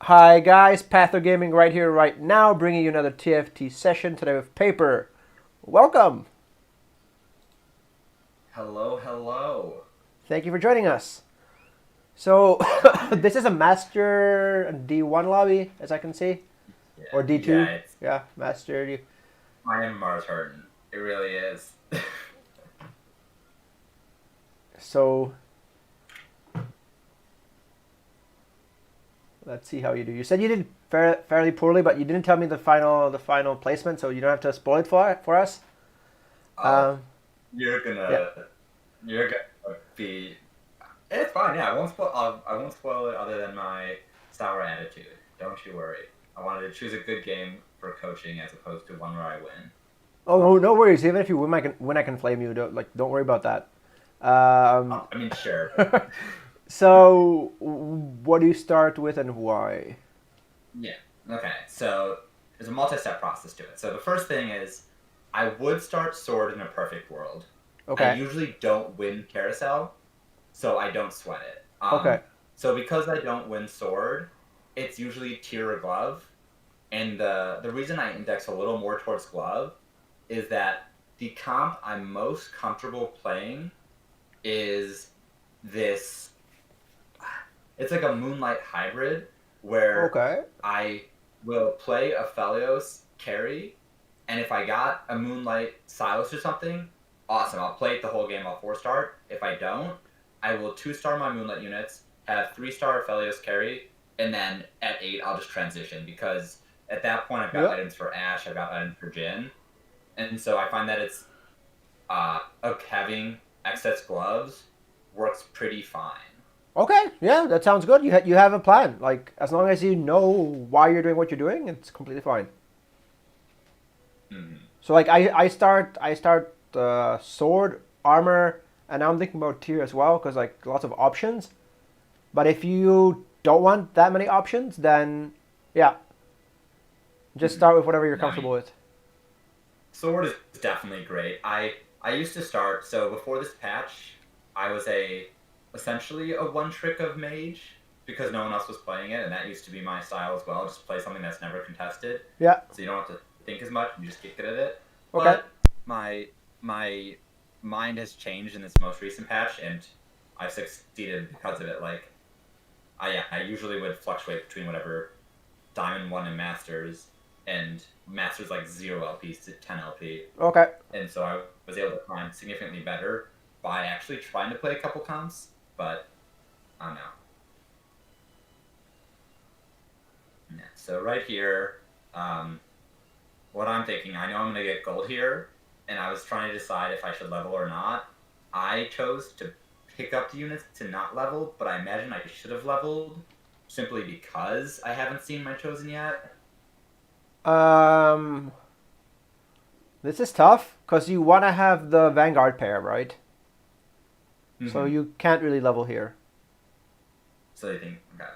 Hi guys, Patho Gaming right here, right now, bringing you another TFT session today with Paper. Welcome. Hello, hello. Thank you for joining us. So, this is a Master D1 lobby, as I can see, or Yeah, D2. it's Yeah, Master D. I am Mars Harden. It really is. So, let's see how you do. You said you did fairly poorly, but you didn't tell me the final placement, so you don't have to spoil it for us. Oh, Um, you're yeah. gonna you're gonna be. It's fine. Yeah, I won't spoil it other than my sour attitude. Don't you worry. I wanted to choose a good game for coaching as opposed to one where I win. Oh, no worries. Even if you win, I can flame you. Don't worry about that. Um, I mean, sure. So, what do you start with and why? Yeah. Okay. So there's a multi-step process to it. So the first thing is, I would start sword in a perfect world. I Okay. usually don't win carousel, so I don't sweat it. Okay. So because I don't win sword, it's usually tier or glove, and the reason I index a little more towards glove is that the comp I'm most comfortable playing is this. It's like a moonlight hybrid where Okay. I will play a Phelios carry, and if I got a moonlight Silas or something, awesome. I'll play it the whole game. I'll 4-star. If I don't, I will 2-star my moonlight units, have 3-star Phelios carry, and then at 8 I'll just transition because at that point I've got Yeah. items for Ash, I've got items for Jin, and so I find that it's having excess gloves works pretty fine. Okay. Yeah, that sounds good. You have a plan. Like as long as you know why you're doing what you're doing, it's completely fine. Mm-hmm. So like I start sword armor, and I'm thinking about tier as well because like lots of options. But if you don't want that many options, then yeah, just Mm-hmm. start with whatever you're No, I comfortable mean, with. Sword is definitely great. I used to start so before this patch, I was a essentially a one trick of mage because no one else was playing it, and that used to be my style as well. Just play something that's never contested, Yeah. so you don't have to think as much. You just get good at it. Okay. But my mind has changed in this most recent patch, and I've succeeded because of it. Like I usually would fluctuate between whatever Diamond One and Masters, and Masters like 0 LP to 10 LP, Okay. and so I was able to climb significantly better by actually trying to play a couple comps, but I don't know. Yeah. So right here, um, what I'm thinking, I know I'm gonna get gold here, and I was trying to decide if I should level or not. I chose to pick up the units to not level, but I imagine I should have leveled simply because I haven't seen my chosen yet. Um, this is tough because you want to have the Vanguard pair, right? So Mm-hmm. you can't really level here. So you think, okay.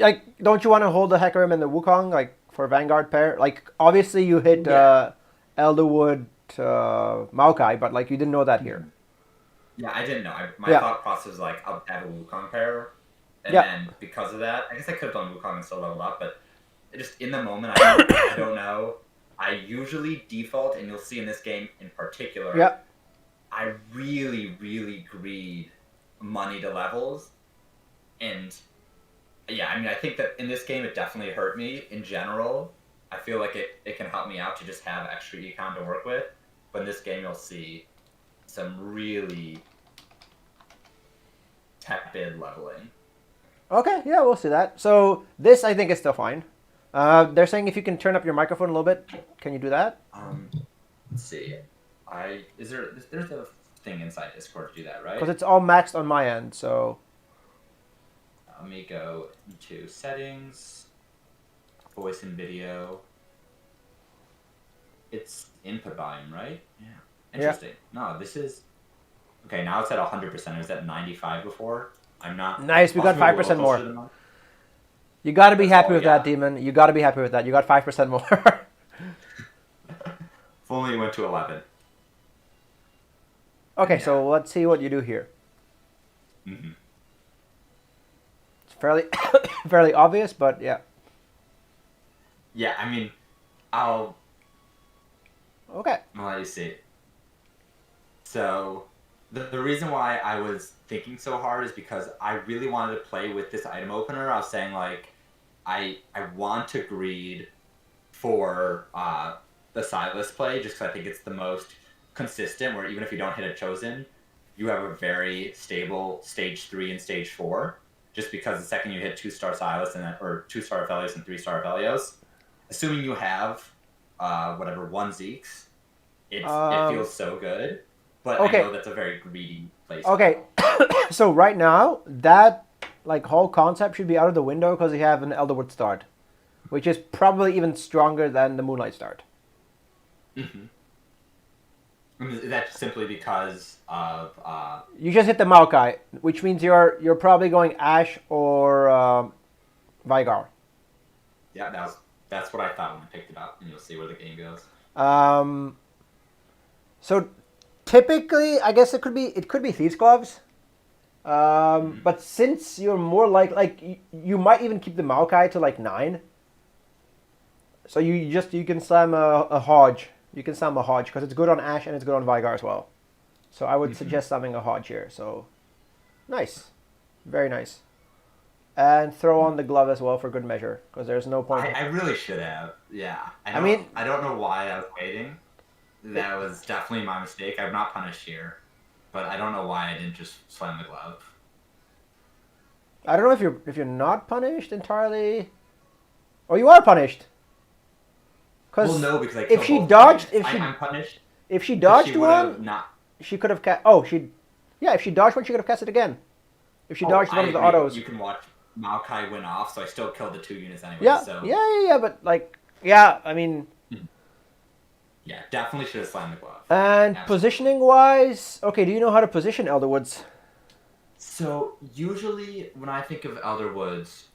Like, don't you want to hold the Hecarim and the Wukong like for Vanguard pair? Like, obviously you hit Yeah. Elderwood Maokai, but like you didn't know that here. Mhm. Yeah, I didn't know. My Yeah, thought process was like, I'll have a Wukong pair, and yeah, then because of that, I guess I could have done Wukong and still leveled up, but just in the moment, I don't know. I usually default, and you'll see in this game in particular, yeah. I really, really greed money to levels, and yeah, I mean, I think that in this game, it definitely hurt me in general. I feel like it can help me out to just have extra econ to work with, but in this game, you'll see some really tepid leveling. Okay, yeah, we'll see that. So this I think is still fine. They're saying if you can turn up your microphone a little bit, can you do that? Um, let's see. There's a thing inside Discord to do that, Because right? it's all maxed on my end. So Let me go into settings, voice and video. It's input volume, right? Yeah. yeah, Interesting. No, this is okay. Now it's at 100%. It was at 95 before. I'm not. nice. We got Must move a five little percent closer more. to them. You got to be That's happy all we with that, got. Demon. You got to be happy with that. You got 5% more. If only it went to 11. Okay, Yeah. so let's see what you do here. Mm-hmm. It's fairly fairly obvious, but yeah. Yeah, I mean, I'll Okay. let you see. So the reason why I was thinking so hard is because I really wanted to play with this item opener. I was saying like I want to greed for the Silas play just because I think it's the most consistent. Where even if you don't hit a chosen, you have a very stable stage 3 and stage 4. Just because the second you hit 2-star Silas or 2-star Aphelios and 3-star Aphelios, assuming you have whatever one Zeeks, it Um, feels so good. But I okay. know that's a very greedy Okay. playstyle. So right now, that like whole concept should be out of the window because you have an Elderwood start, which is probably even stronger than the Moonlight start. Mm-hmm. That's simply because of You just hit the Maokai, which means you're probably going Ash or Vigar. yeah, that's what I thought when I picked it up, and you'll see where the game goes. Um, so typically, I guess it could be Thieves Gloves. Mm-hmm. But since you're more you might even keep the Maokai to like 9. So you can slam a Hodge. You can slam a Hodge because it's good on Ash and it's good on Vigar as well. So I would Mm-hmm. suggest slamming a Hodge here. So nice, very nice, and throw on the glove as well for good measure because there's no point. I really should have. Yeah, I mean, I don't know why I was waiting. it, That was definitely my mistake. I'm not punished here, but I don't know why I didn't just slam the glove. I don't know if you're not punished entirely, or you are punished. Well, Because no, because I if killed she both of my dodged, units. I'm punished if she because she dodged would have one, not. she could have Oh, yeah. If she dodged one, she could have cast it again. If she Oh, dodged I one of the agree, but autos. you can watch Maokai win off, so I still killed the 2 units anyway. Yeah, So yeah, yeah, yeah. But like, yeah. I mean, yeah, definitely should have slammed the glove. and Absolutely. positioning wise, okay. Do you know how to position Elderwoods? So usually when I think of Elder Woods,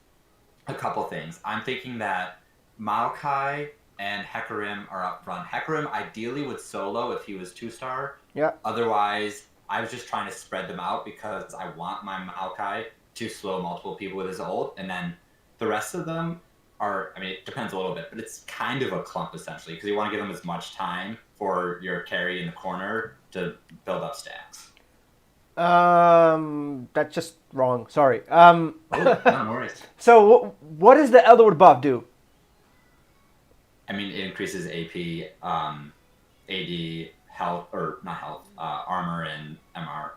a couple things. I'm thinking that Maokai and Hecarim are up front. Hecarim ideally would solo if he was 2-star. Yeah. Otherwise, I was just trying to spread them out because I want my Maokai to slow multiple people with his ult, and then the rest of them are. I mean, it depends a little bit, but it's kind of a clump essentially because you want to give them as much time for your carry in the corner to build up stacks. That's just wrong. Sorry. Oh, no worries. So what does the Elderwood buff do? I mean, it increases AP, AD, health, or not health, armor, and MR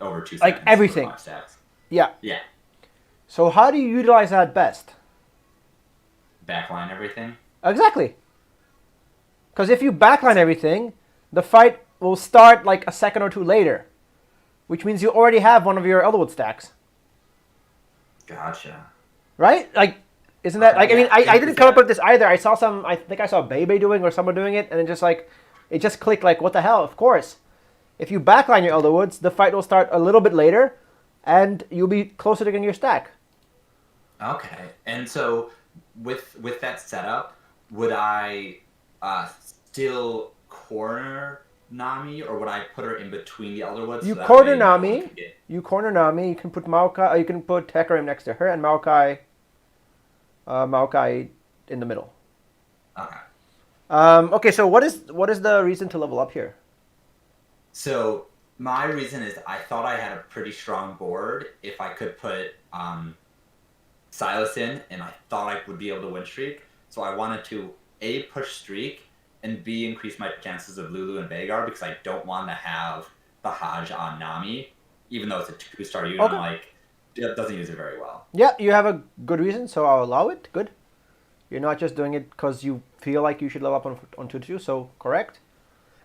over two Like seconds for everything. 5 stacks. Yeah. Yeah, So how do you utilize that best? backline everything. Exactly. Because if you backline everything, the fight will start like a second or two later, which means you already have one of your Elderwood stacks, Gotcha. right? Like, isn't that Okay, like? I mean, yeah, I didn't increase come up with that. this either. I saw some. I think I saw Bebe doing or someone doing it, and it just clicked. Like, what the hell? Of course, if you backline your Elderwoods, the fight will start a little bit later, and you'll be closer to getting your stack. Okay, and so with that setup, would I still corner Nami, or would I put her in between the Elderwoods You so that corner way no one Nami. could get? You corner Nami. You can put Maokai. You can put Hecarim next to her, and Maokai in the middle. Okay. Okay, so what is the reason to level up here? So my reason is I thought I had a pretty strong board if I could put Silas in, and I thought I would be able to win streak. So I wanted to A, push streak, and B, increase my chances of Lulu and Vagar because I don't want to have the Hajj on Nami, even though it's a 2-star unit. I'm Okay. like, it doesn't use it very well. Yeah, you have a good reason, so I'll allow it. Good. You're not just doing it because you feel like you should level up on 2-2, so correct.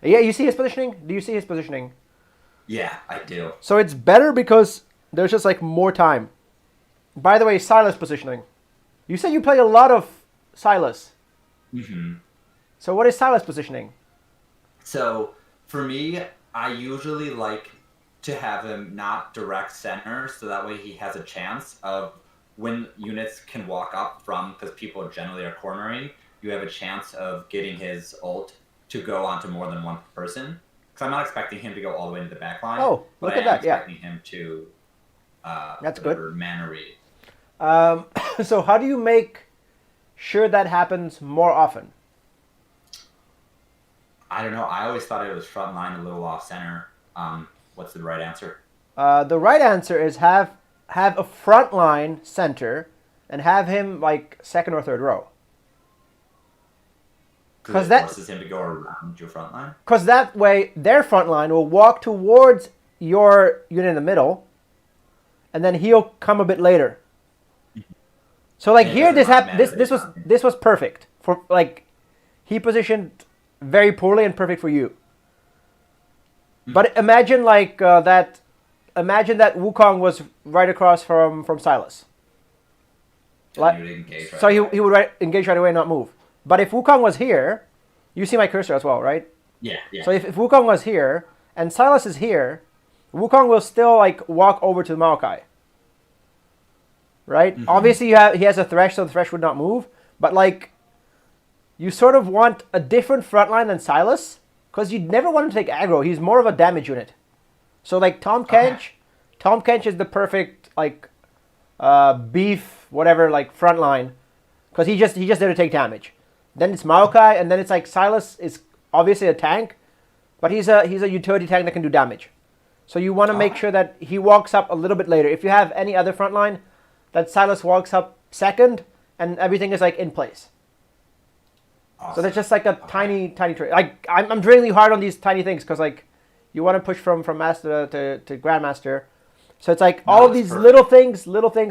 Yeah, you see his positioning? Do you see his positioning? Yeah, I do. So it's better because there's just like more time. By the way, Silas positioning. You said you play a lot of Silas. hmm So what is Silas positioning? So for me, I usually like to have him not direct center, so that way he has a chance of when units can walk up from, because people generally are cornering, you have a chance of getting his ult to go onto more than one person. Because I'm not expecting him to go all the way into the back line, Oh, but look I at am that. Yeah, expecting him to that's good. whatever mana read. So how do you make should that happens more often? I don't know. I always thought it was front line a little off center. What's the right answer? The right answer is have a frontline center and have him like second or third row. Because that forces him to go around your front line? Because that way their front line will walk towards your unit in the middle, and then he'll come a bit later. So like here, this was perfect for like he positioned very poorly and perfect for you. But imagine like that. Imagine that Wukong was right across from Silas. So he would engage right away and not move. But if Wukong was here, you see my cursor as well, right? Yeah. So if Wukong was here and Silas is here, Wukong will still like walk over to Maokai. Right? Obviously he has a Thresh, so the Thresh would not move. But like, you sort of want a different front line than Silas, because you'd never want him to take aggro. He's more of a damage unit. So like Tom Kench is the perfect like beef whatever like front line, because he just there to take damage. Then it's Maokai, and then it's like Silas is obviously a tank, but he's a utility tank that can do damage. So you want to make sure that he walks up a little bit later. If you have any other front line, that Silas walks up second, and everything is like in place. Awesome. So that's just like a tiny trick. Like I'm really hard on these tiny things because like you want to push from master to grandmaster. So it's like all of these little things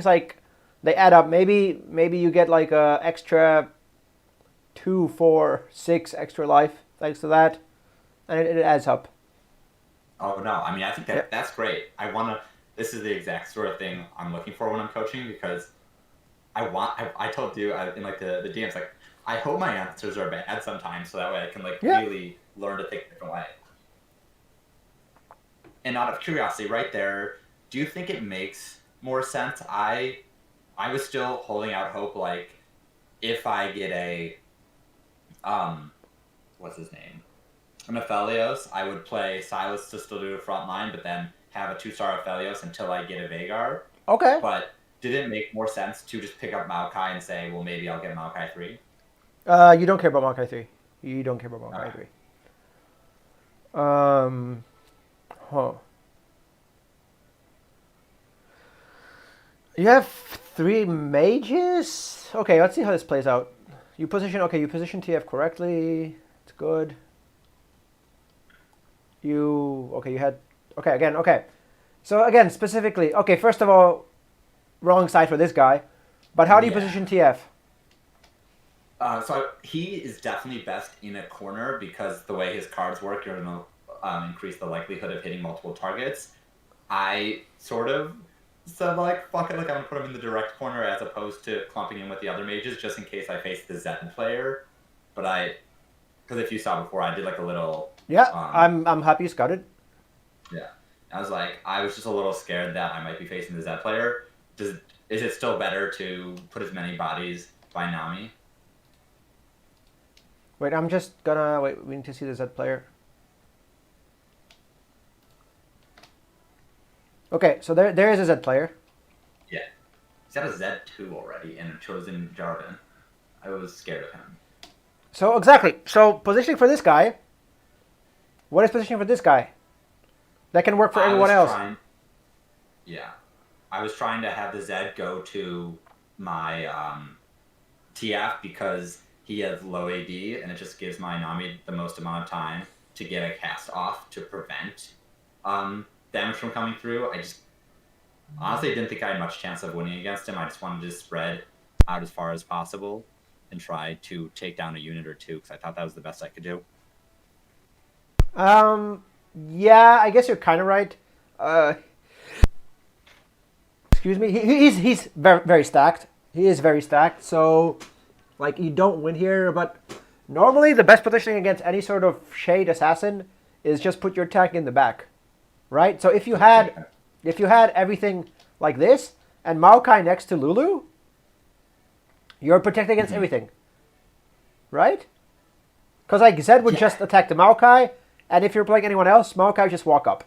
like they add up. Maybe you get like a extra 2, 4, 6 extra life thanks to that, and it adds up. Oh no! I mean, I think that's great. This is the exact sort of thing I'm looking for when I'm coaching, because I told you in like the DMs, like I hope my answers are bad sometimes, so that way I can really learn to think a different way. And out of curiosity, right there, do you think it makes more sense? I was still holding out hope, like if I get a what's his name? An Aphelios, I would play Silas to still do the front line, but then have a 2-star Aphelios until I get a Vhagar. Okay. But did it make more sense to just pick up Maokai and say, well, maybe I'll get Maokai 3? You don't care about Maokai 3. You don't care about Maokai 3. You have 3 mages? Okay, let's see how this plays out. You position TF correctly. It's good. So again, specifically, first of all, wrong side for this guy. But how do you position TF? So he is definitely best in a corner, because the way his cards work, you're going to increase the likelihood of hitting multiple targets. I sort of said, like, fuck it, like, I'm going to put him in the direct corner as opposed to clumping in with the other mages, just in case I face the Zen player. But because if you saw before, I did like a little... Yeah, I'm happy you scouted. Yeah. I was just a little scared that I might be facing the Zed player. Is it still better to put as many bodies by Nami? Wait, I'm just gonna... Wait, we need to see the Zed player. Okay, so there is a Zed player. Yeah. He's got a Z2 already and a chosen Jarvan. I was scared of him. So, exactly. So, positioning for this guy... What is positioning for this guy? That can work for everyone else. I was trying to have the Zed go to my TF because he has low AD, and it just gives my Nami the most amount of time to get a cast off to prevent damage from coming through. I just honestly didn't think I had much chance of winning against him. I just wanted to spread out as far as possible and try to take down a unit or two, because I thought that was the best I could do. Yeah, I guess you're kind of right. Excuse me. He's very, very stacked. He is very stacked. So, like, you don't win here. But normally, the best positioning against any sort of shade assassin is just put your tank in the back, right? So if you had everything like this and Maokai next to Lulu, you're protected against everything, right? Because like Zed would just attack the Maokai. And if you're playing anyone else, Maokai would just walk up.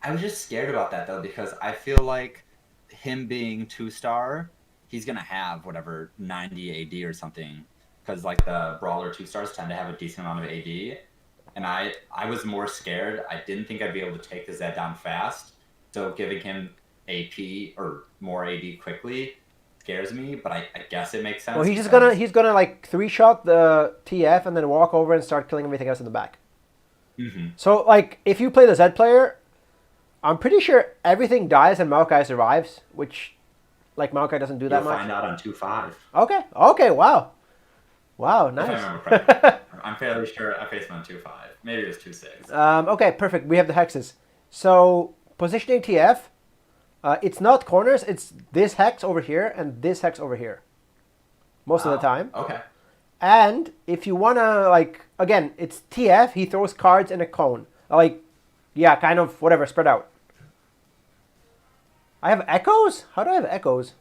I was just scared about that, though, because I feel like him being 2-star, he's gonna have whatever 90 AD or something, because like the brawler 2 stars tend to have a decent amount of AD, and I was more scared. I didn't think I'd be able to take the Zed down fast, so giving him AP or more AD quickly scares me. But I guess it makes sense. Well, he's gonna like 3-shot the TF and then walk over and start killing everything else in the back. Mm-hmm. So like if you play the Zed player, I'm pretty sure everything dies and Maokai survives, which like Maokai doesn't do that You'll much. find out on 2-5. Okay, wow. Wow, nice. If I remember correctly. I'm fairly sure I faced him on 2-5. Maybe it was 2-6. Okay, perfect. We have the hexes. So positioning TF, it's not corners. It's this hex over here and this hex over here. Most of the time. Okay. And if you wanna like again, it's TF. He throws cards in a cone. Like, yeah, kind of whatever, spread out. I have echoes. How do I have echoes?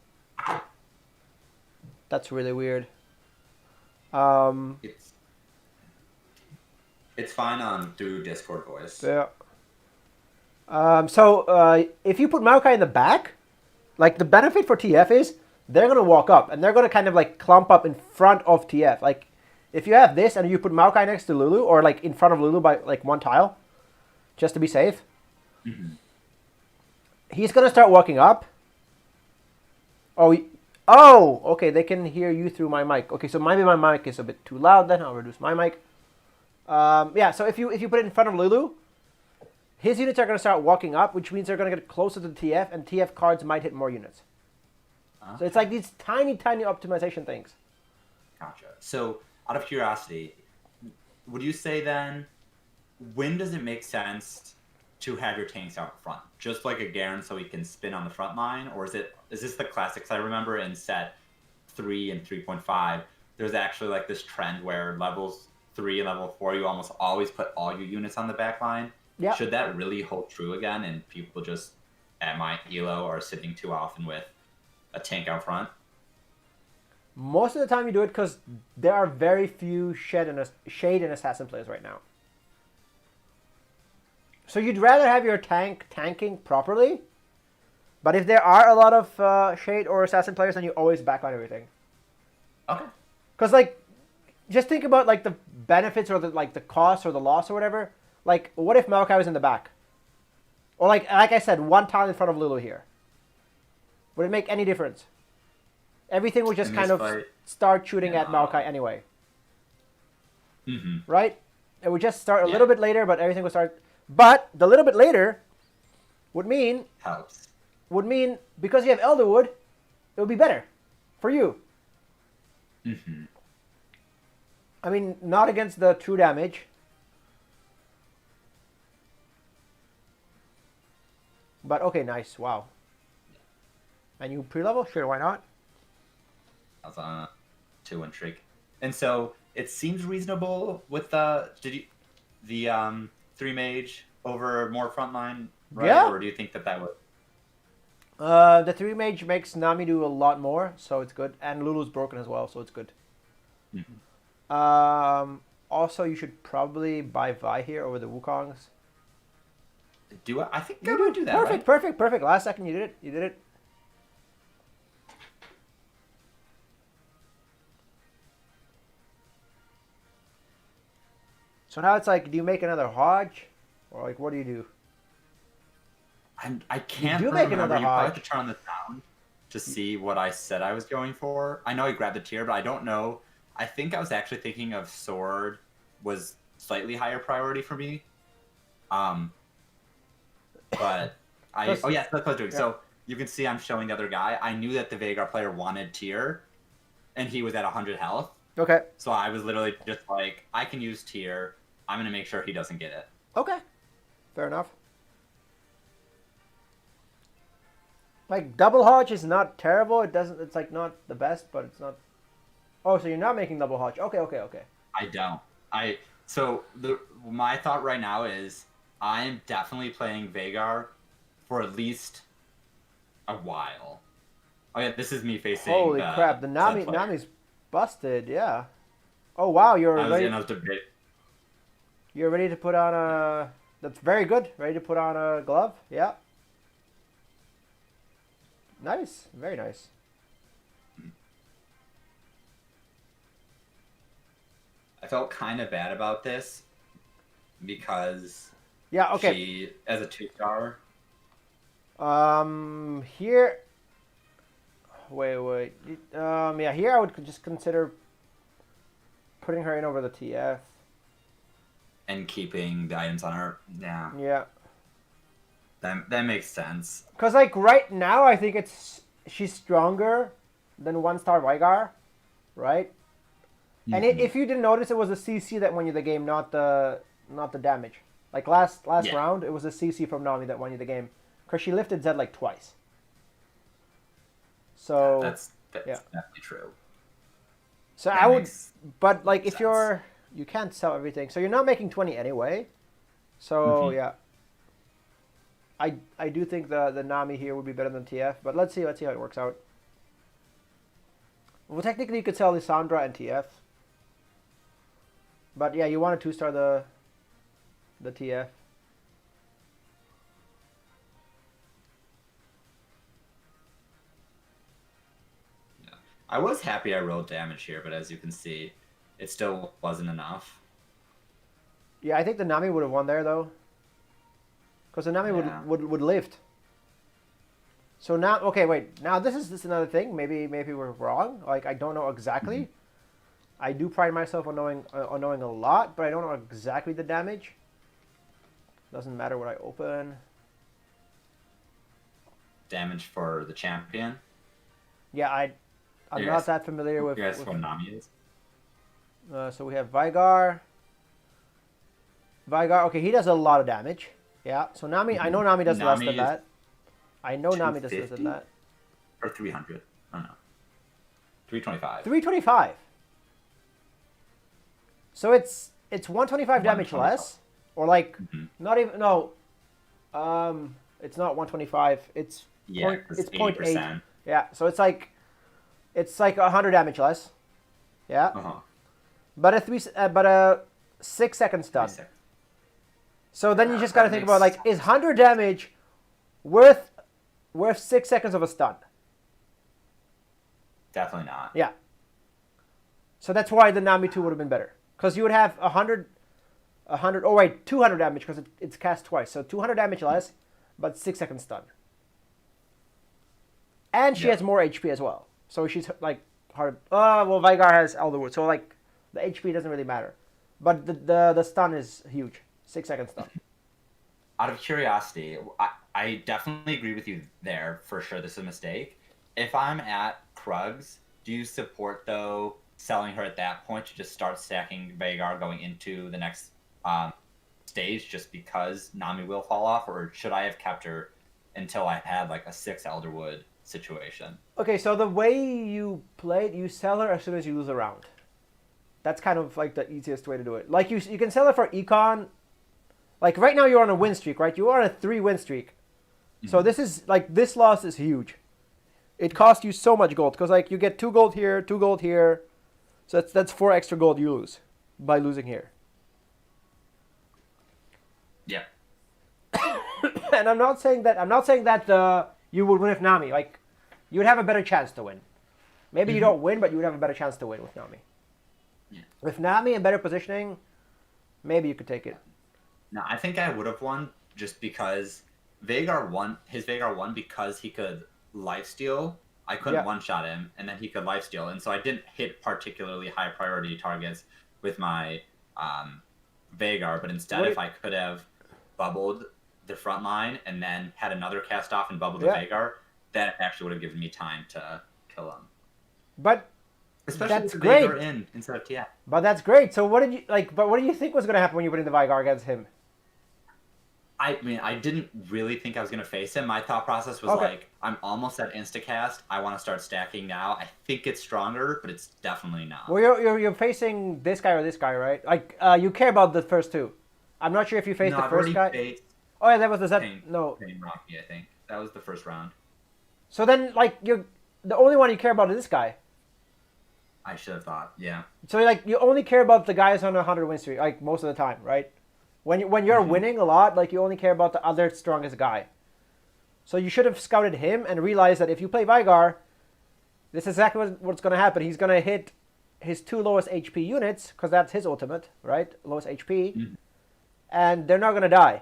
That's really weird. It's fine on through Discord voice. Yeah. If you put Maokai in the back, like the benefit for TF is they're gonna walk up and they're gonna kind of like clump up in front of TF. Like if you have this and you put Maokai next to Lulu or like in front of Lulu by like one tile, just to be safe, he's gonna start walking up. Oh, okay. They can hear you through my mic. Okay, so maybe my mic is a bit too loud. Then I'll reduce my mic. Yeah. So if you put it in front of Lulu, his units are going to start walking up, which means they're going to get closer to the TF, and TF cards might hit more units. So it's like these tiny optimization things. Gotcha. So out of curiosity, would you say then, when does it make sense to have your tanks out front? Just like a Garen so he can spin on the front line? Or is this the classics? I remember in set 3 and 3.5, there's actually like this trend where levels 3 and level 4, you almost always put all your units on the back line. Yeah. Should that really hold true again and people just at my elo are sitting too often with a tank out front? Most of the time you do it because there are very few Shade and Assassin players right now. So you'd rather have your tank tanking properly, but if there are a lot of Shade or Assassin players, then you always backline everything. Okay. Because like, just think about like the benefits or the cost or the loss or whatever. Like, what if Maokai was in the back? Or like I said, one tile in front of Lulu here. Would it make any difference? Everything would just kind of start shooting at Maokai anyway. Right? It would just start a little bit later, but everything would start. But the little bit later would mean helps. Would mean because you have Elderwood, it would be better for you. I mean, not against the true damage. But okay, nice. Wow. And you pre-level? Sure, why not? I was on a 2-1 streak. And so it seems reasonable with the 3 mage over more frontline, right? Yeah. Or do you think that would? The 3 mage makes Nami do a lot more, so it's good. And Lulu's broken as well, so it's good. Also, you should probably buy Vi here over the Wukongs. Do I think you would do that, perfect, right? perfect. Last second you did it. So now it's like, do you make another Hodge? Or like, what do you do? I can't you do remember. Make another you probably Hodge. have to turn on the sound to see what I said I was going for. I know I grabbed the tier, but I don't know. I think I was actually thinking of Sword was slightly higher priority for me. But that's what I was doing. Yeah. So you can see I'm showing the other guy. I knew that the Veigar player wanted tier, and he was at 100 health. Okay. So I was literally just like, I can use tier. I'm going to make sure he doesn't get it. Okay. Fair enough. Like, double Hodge is not terrible. It's like not the best, but it's not... Oh, so you're not making double Hodge. Okay. I don't. So my thought right now is I'm definitely playing Veigar for at least a while. Oh yeah, this is me facing. Holy crap! The Nami's busted. Yeah. Oh wow, you're ready. You're ready to put on a. That's very good. Ready to put on a glove. Yeah. Nice. Very nice. felt kind of bad about this because Yeah, okay. she, as a 2-star. Here. Wait. Yeah, here I would just consider putting her in over the TF. And keeping the items on her. Yeah. Yeah. That makes sense. Because, like, right now, I think she's stronger than 1-star Vygar, right? Mm-hmm. And if you didn't notice, it was a CC that won you the game, not the damage. Like, last round, it was a CC from Nami that won you the game. Because she lifted Zed, like, twice. So... That's definitely true. So I would... But, like, if you're... You can't sell everything. So you're not making 20 anyway. So, yeah. I do think the Nami here would be better than TF, but let's see how it works out. Well, technically you could sell Lissandra and TF. But yeah, you want to 2-star the TF. Yeah. I was happy I rolled damage here, but as you can see, it still wasn't enough. Yeah, I think the Nami would have won there though. Because the Nami would lift. So now, okay, wait. Now this is another thing. Maybe we're wrong. Like I don't know exactly. Mm-hmm. I do pride myself on knowing a lot, but I don't know exactly the damage. Doesn't matter what I open. Damage for the champion. Yeah, I'm not that familiar with. Yes, what Nami is. So we have Vygar. Okay, he does a lot of damage. Yeah, so Nami, I know Nami does less than that. I know Nami does less than that. Or 300. I don't know. 325. 325. So it's 125 damage less, or like not even it's not 125. It's it's 0.8. Yeah, so it's like 100 damage less. Yeah. But a 6-second stun. So then you just got to think about, like, is 100 damage worth 6 seconds of a stun? Definitely not. Yeah. So that's why the Nami 2 would have been better. Because you would have 200 damage because it's cast twice. So 200 damage less, but 6-second stun. And she has more HP as well. So she's, like, hard. Well, Vygar has Elderwood. So, like, the HP doesn't really matter. But the stun is huge. 6-second stun. Out of curiosity, I definitely agree with you there. For sure, this is a mistake. If I'm at Krugs, do you support, though, selling her at that point to just start stacking Vhagar going into the next stage just because Nami will fall off? Or should I have kept her until I had, like, a 6 Elderwood situation? Okay, so the way you play it, you sell her as soon as you lose a round. That's kind of, like, the easiest way to do it. Like, you can sell her for Econ. Like, right now you're on a win streak, right? You're on a 3-win streak. Mm-hmm. So this is, like, this loss is huge. It costs you so much gold. Because, like, you get 2 gold here, 2 gold here. So that's 4 extra gold you lose by losing here. Yeah. And I'm not saying that you would win with Nami. Like, you would have a better chance to win. Maybe you don't win, but you would have a better chance to win with Nami. Yeah. With Nami and better positioning, maybe you could take it. No, I think I would have won just because Vhagar won because he could lifesteal. I couldn't one-shot him, and then he could lifesteal. And so I didn't hit particularly high priority targets with my Vhagar, but instead if I could have bubbled the front line and then had another cast off and bubbled the Vhagar, that actually would have given me time to kill him. But especially that's with great. Vhagar instead of TF. But that's great. So what did you think was going to happen when you put in the Vhagar against him? I mean, I didn't really think I was going to face him. My thought process was like, I'm almost at instacast. I want to start stacking now. I think it's stronger, but it's definitely not. Well, you're facing this guy or this guy, right? Like, you care about the first two. I'm not sure if you faced the first guy. Oh yeah, that was the set. No, Rocky, I think that was the first round. So then, like, the only one you care about is this guy. I should have thought, yeah. So like, you only care about the guys on a 100 win streak, like most of the time, right? When you're winning a lot, like, you only care about the other strongest guy. So you should have scouted him and realized that if you play Vhagar, this is exactly what's going to happen. He's going to hit his 2 lowest HP units, because that's his ultimate, right? Lowest HP, Mhm. and they're not gonna die.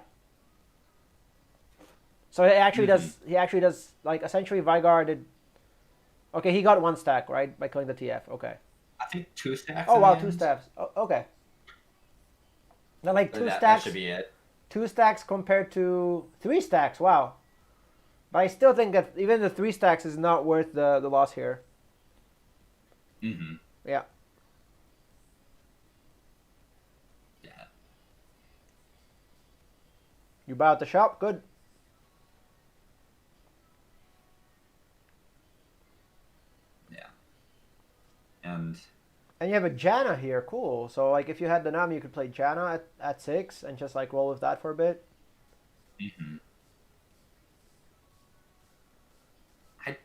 So he actually Mhm. does. He actually does like essentially Vygar did. Okay, he got 1 stack right by killing the TF. Okay. I think 2 stacks Oh in the wow, two end. stacks. Oh, okay. Now like But two that should stacks, be it. 2 stacks compared to 3 stacks. Wow. But I still think that even the 3 stacks is not worth the loss here. Hmm. Yeah. Yeah. You buy out the shop, good. Yeah. And And you have a Janna here, cool. So like if you had the Nami, you could play Janna at 6 and just like roll with that for a bit. hmm I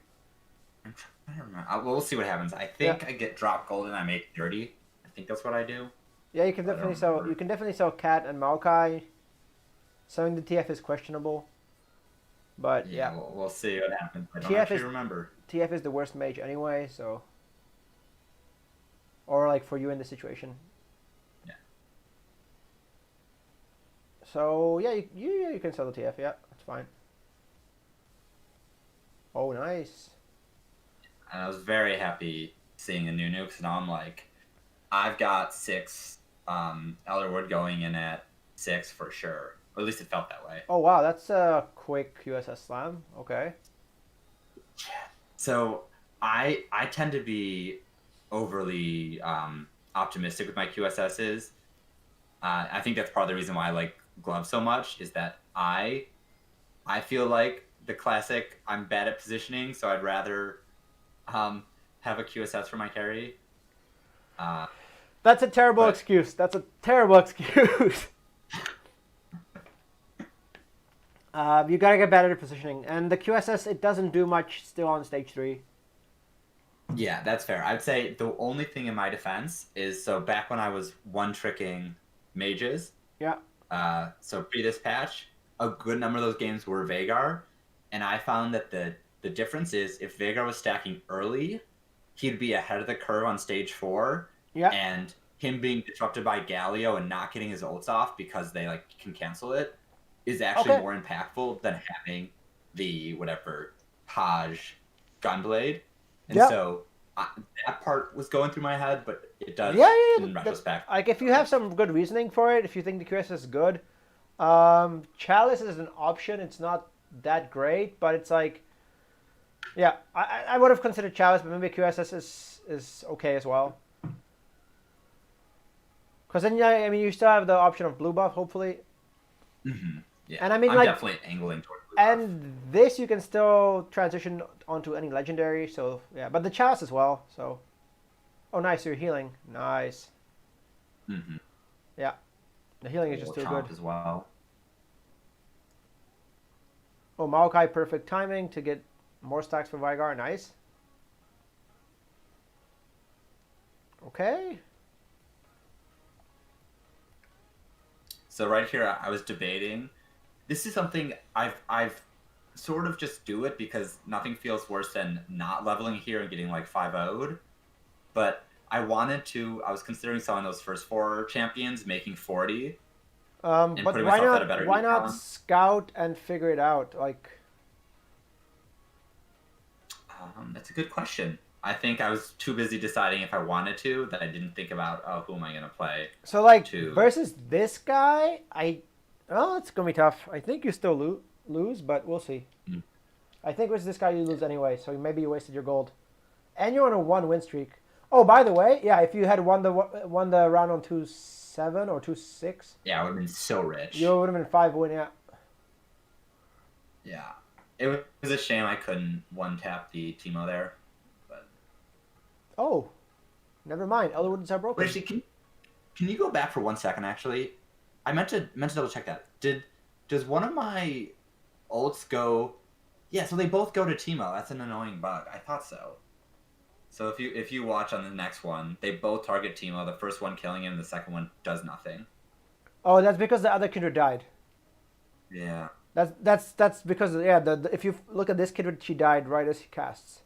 I'm trying to remember. We'll see what happens. I Yeah. think I get drop gold and I make 30. I think that's what I do. Yeah, you can But I definitely don't sell. You remember. can definitely sell Cat and Maokai. Selling the TF is questionable, but Yeah, yeah, we'll see what happens. I don't TF actually is remember. TF is the worst mage anyway. So, or like for you in this situation. Yeah. So yeah, you can sell the TF. Yeah, that's fine. Oh, nice. And I was very happy seeing a new nuke. So now I'm like, I've got 6 Elderwood going in at 6 for sure. Or at least it felt that way. Oh wow, that's a quick USS slam. Okay. So I tend to be overly optimistic with my QSSs. I think that's part of the reason why I like gloves so much is that I feel like the classic I'm bad at positioning, so I'd rather um, have a QSS for my carry. Uh, That's a terrible but excuse. That's a terrible excuse. You gotta get better at positioning, and the QSS it doesn't do much still on stage 3. yeah, that's fair. I'd say the only thing in my defense is so back when I was one tricking mages, Yeah. so pre this patch, a good number of those games were Vagar, and I found that the difference is if Vagar was stacking early, he'd be ahead of the curve on stage 4, Yeah. and him being disrupted by Galio and not getting his ults off because they like can cancel it is actually Okay. more impactful than having the whatever Haj Gunblade. And Yeah. so that part was going through my head, but it Yeah, does yeah, yeah. in retrospect. Like if you have some good reasoning for it, if you think the QSS is good, Chalice is an option. It's not that great, but it's like, yeah, I would have considered Chalice, but maybe QSS is okay as well. Because then, yeah, I mean, you still have the option of blue buff, hopefully, Hmm. Yeah, and I mean, I'm like, definitely angling toward blue buff. and this you can still transition onto any legendary. So yeah, but the Chalice as well. So, oh, nice, you're healing. Nice. Mm-hmm. Yeah, the healing is just too good. Chomp as well. Oh, Maokai, perfect timing to get more stacks for Vygar. Nice. Okay. So right here, I was debating. This is something I've sort of just do it because nothing feels worse than not leveling here and getting like 5-0'd. But I was considering selling those first 4 champions, making 40, and But putting myself at a better why not econ. scout and figure it out? Like, That's a good question. I think I was too busy deciding if I wanted to that I didn't think about, oh, who am I going to play so like to. versus this guy, oh, it's gonna be tough. I think you still lose, but we'll see. Mm. I think versus this guy you lose anyway, so maybe you wasted your gold, and you're on a 1 win streak. Oh, by the way, yeah, if you had won the round on 2-7 or 2-6, Yeah, I would have been so rich. you would have been 5 win. Yeah. Yeah. It was a shame I couldn't one-tap the Teemo there. But Oh, never mind. Other woods are broken. actually, can you go back for 1 second, actually? I meant to double-check that. Does one of my ults go... Yeah, so they both go to Teemo. That's an annoying bug. I thought so. So if you watch on the next one, they both target Teemo. The first one killing him, the second one does nothing. Oh, that's because the other Kindred died. Yeah. That's because yeah. If you look at this Kindred, she died right as he casts.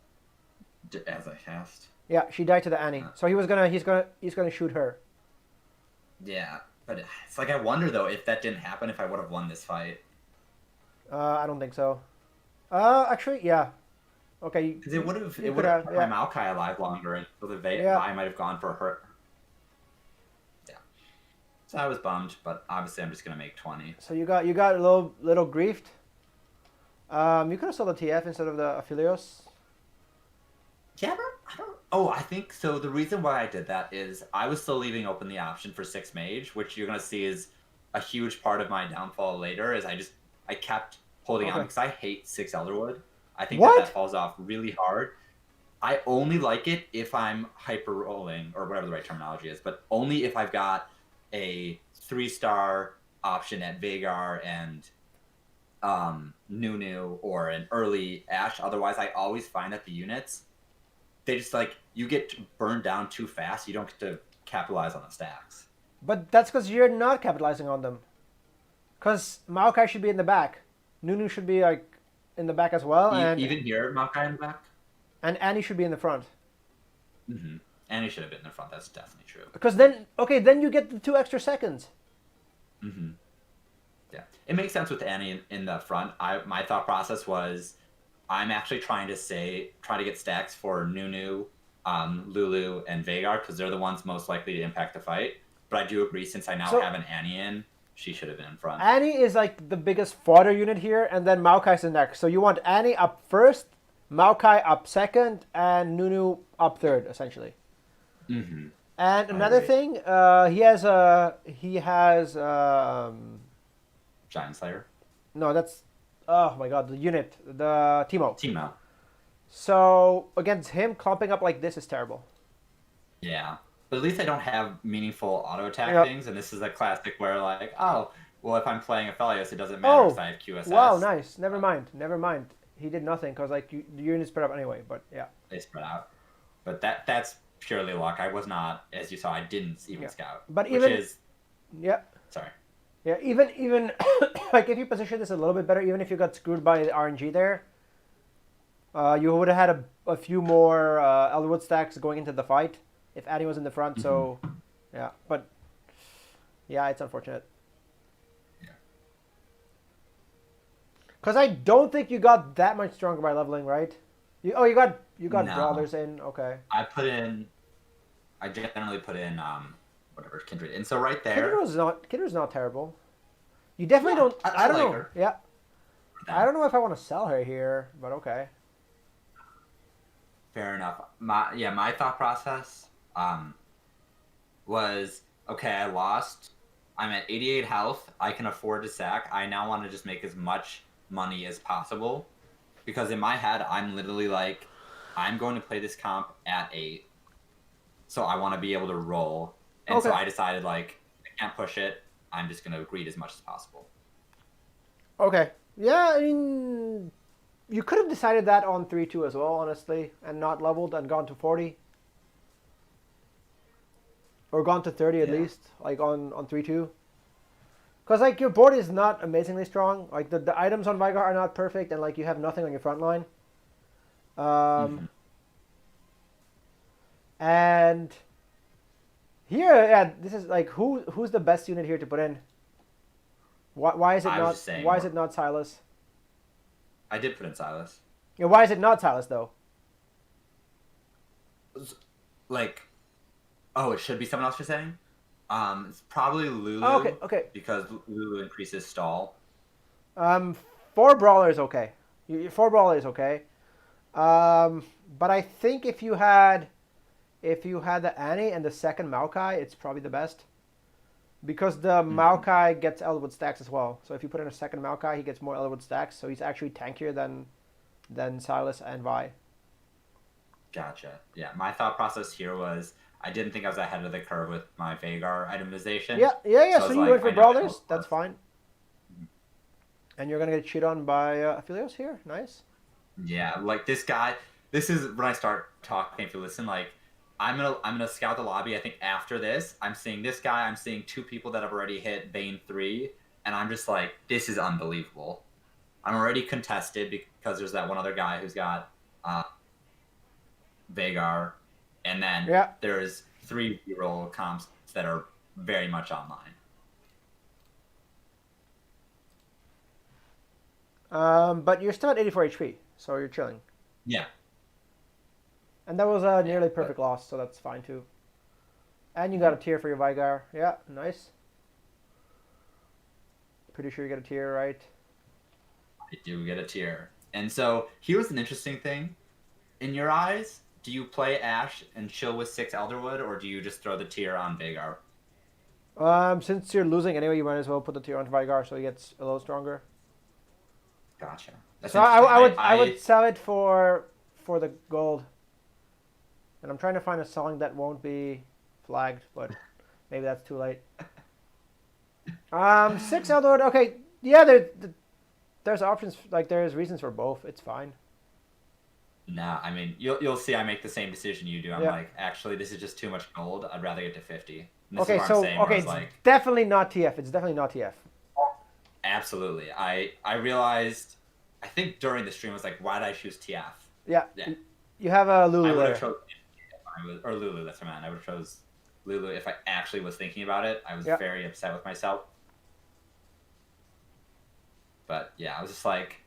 as I cast. Yeah, she died to the Annie. So he's gonna shoot her. Yeah, but it's like I wonder though if that didn't happen, if I would have won this fight. I don't think so. Actually, yeah. Okay, Because it would have you could have. kept my Yeah, Maokai alive longer, and so the yeah. Vi might have gone for her. Yeah. So I was bummed, but obviously I'm just gonna make 20. So you got a little griefed. You could have sold the TF instead of the Aphelios. Yeah, but I don't. Oh, I think so. The reason why I did that is I was still leaving open the option for 6 mage, which you're gonna see is a huge part of my downfall later. Is I kept holding on Okay. because I hate 6 Elderwood. I think What? that falls off really hard. I only like it if I'm hyper rolling or whatever the right terminology is, but only if I've got a 3-star option at Vagar and Nunu or an early Ash. Otherwise, I always find that the units they just like you get burned down too fast. You don't get to capitalize on the stacks. But that's because you're not capitalizing on them. Because Maokai should be in the back. Nunu should be like in the back as well, Even here, Maokai in the back. and Annie should be in the front. Mm-hmm. And he should have been in the front. That's definitely true. Because then you get the 2 extra seconds. Mm-hmm. Yeah, it makes sense with Annie in the front. My thought process was, I'm actually trying to get stacks for Nunu, Lulu, and Vagar because they're the ones most likely to impact the fight. But I do agree, since I now have an Annie in, she should have been in front. Annie is like the biggest fodder unit here, and then Maokai's the next. So you want Annie up first, Maokai up second, and Nunu up third, essentially. Mm-hmm. And another thing, he has Giant Slayer. no, that's oh my god, the unit, the Teemo. So against him, clumping up like this is terrible. Yeah, but at least I don't have meaningful auto attack Yep. things, and this is a classic where like, oh, well, if I'm playing Aphelios, it doesn't matter if I have QSS. Wow, nice. Never mind. He did nothing because like the unit spread up anyway. But yeah, They spread out, but that's purely luck. I was not, as you saw, I didn't even scout. But which even is yeah, sorry. yeah, even like if you position this a little bit better, even if you got screwed by the RNG there, you would have had a few more Elwood stacks going into the fight if Annie was in the front. So yeah, but yeah, it's unfortunate. Because I don't think you got that much stronger by leveling, right? You got No. brawlers in. Okay. I generally put in whatever Kindred, and so right there. Kinder's not terrible. You definitely don't. I don't like know. her. Yeah. I don't know if I want to sell her here, but okay. Fair enough. My thought process was, okay, I lost. I'm at 88 health. I can afford to sack. I now want to just make as much money as possible, because in my head I'm literally like, I'm going to play this comp at 8, so I want to be able to roll, and so I decided like I can't push it. I'm just going to greed as much as possible. Okay. Yeah, I mean, you could have decided that on 3-2 as well, honestly, and not leveled and gone to 40. Or gone to 30 at least, like on 3-2. Because like your board is not amazingly strong. Like the items on Vigar are not perfect, and like you have nothing on your front line. And here, yeah, this is like who's the best unit here to put in? Why is it not Silas? I did put in Silas. Yeah, why is it not Silas though? Like, oh, it should be someone else you're saying? It's probably Lulu. Oh, okay. Because Lulu increases stall. 4 brawler is okay. 4 brawler is okay. But I think if you had the Annie and the second Maokai, it's probably the best. Because the Maokai gets Elwood stacks as well. So if you put in a second Maokai, he gets more Elwood stacks. So he's actually tankier than Silas and Vi. Gotcha. Yeah, my thought process here was I didn't think I was ahead of the curve with my Vagar itemization. Yeah. So you went for brawlers. That's fine. And you're gonna get cheated on by Aphelios here. Nice. Yeah, like this guy. This is when I start talking. If you listen, like I'm gonna scout the lobby. I think after this, I'm seeing this guy. I'm seeing 2 people that have already hit Bane 3, and I'm just like, this is unbelievable. I'm already contested because there's that one other guy who's got Vagar, and then Yeah. there's 3 reroll comps that are very much online. But you're still at 84 HP, so you're chilling. Yeah. And that was a Yeah. nearly But perfect loss, so that's fine too. And you got a tier for your Vigar. Yeah, nice. Pretty sure you get a tier, right? I do get a tier. And so here's an interesting thing. In your eyes, do you play Ash and chill with 6 Elderwood, or do you just throw the tier on Vagar? Since you're losing anyway, you might as well put the tier on Vigar so he gets a little stronger. Gotcha. That's So interesting. I would sell it for the gold. And I'm trying to find a song that won't be flagged, but maybe that's too late. 6 Elderwood. Okay, yeah, there's options, like there's reasons for both. It's fine. Nah, I mean, you'll see I make the same decision you do. I'm Yeah. like, actually, this is just too much gold. I'd rather get to 50. And this Okay, is what so I'm saying, where I okay, was it's like, definitely not TF. It's definitely not TF. absolutely. I realized, I think during the stream, I was like, why did I choose TF? Yeah. Yeah. You have a I Lulu would have there. chose or Lulu, that's what I meant. I would have chose Lulu if I actually was thinking about it. I was Yeah. very upset with myself. But yeah, I was just like,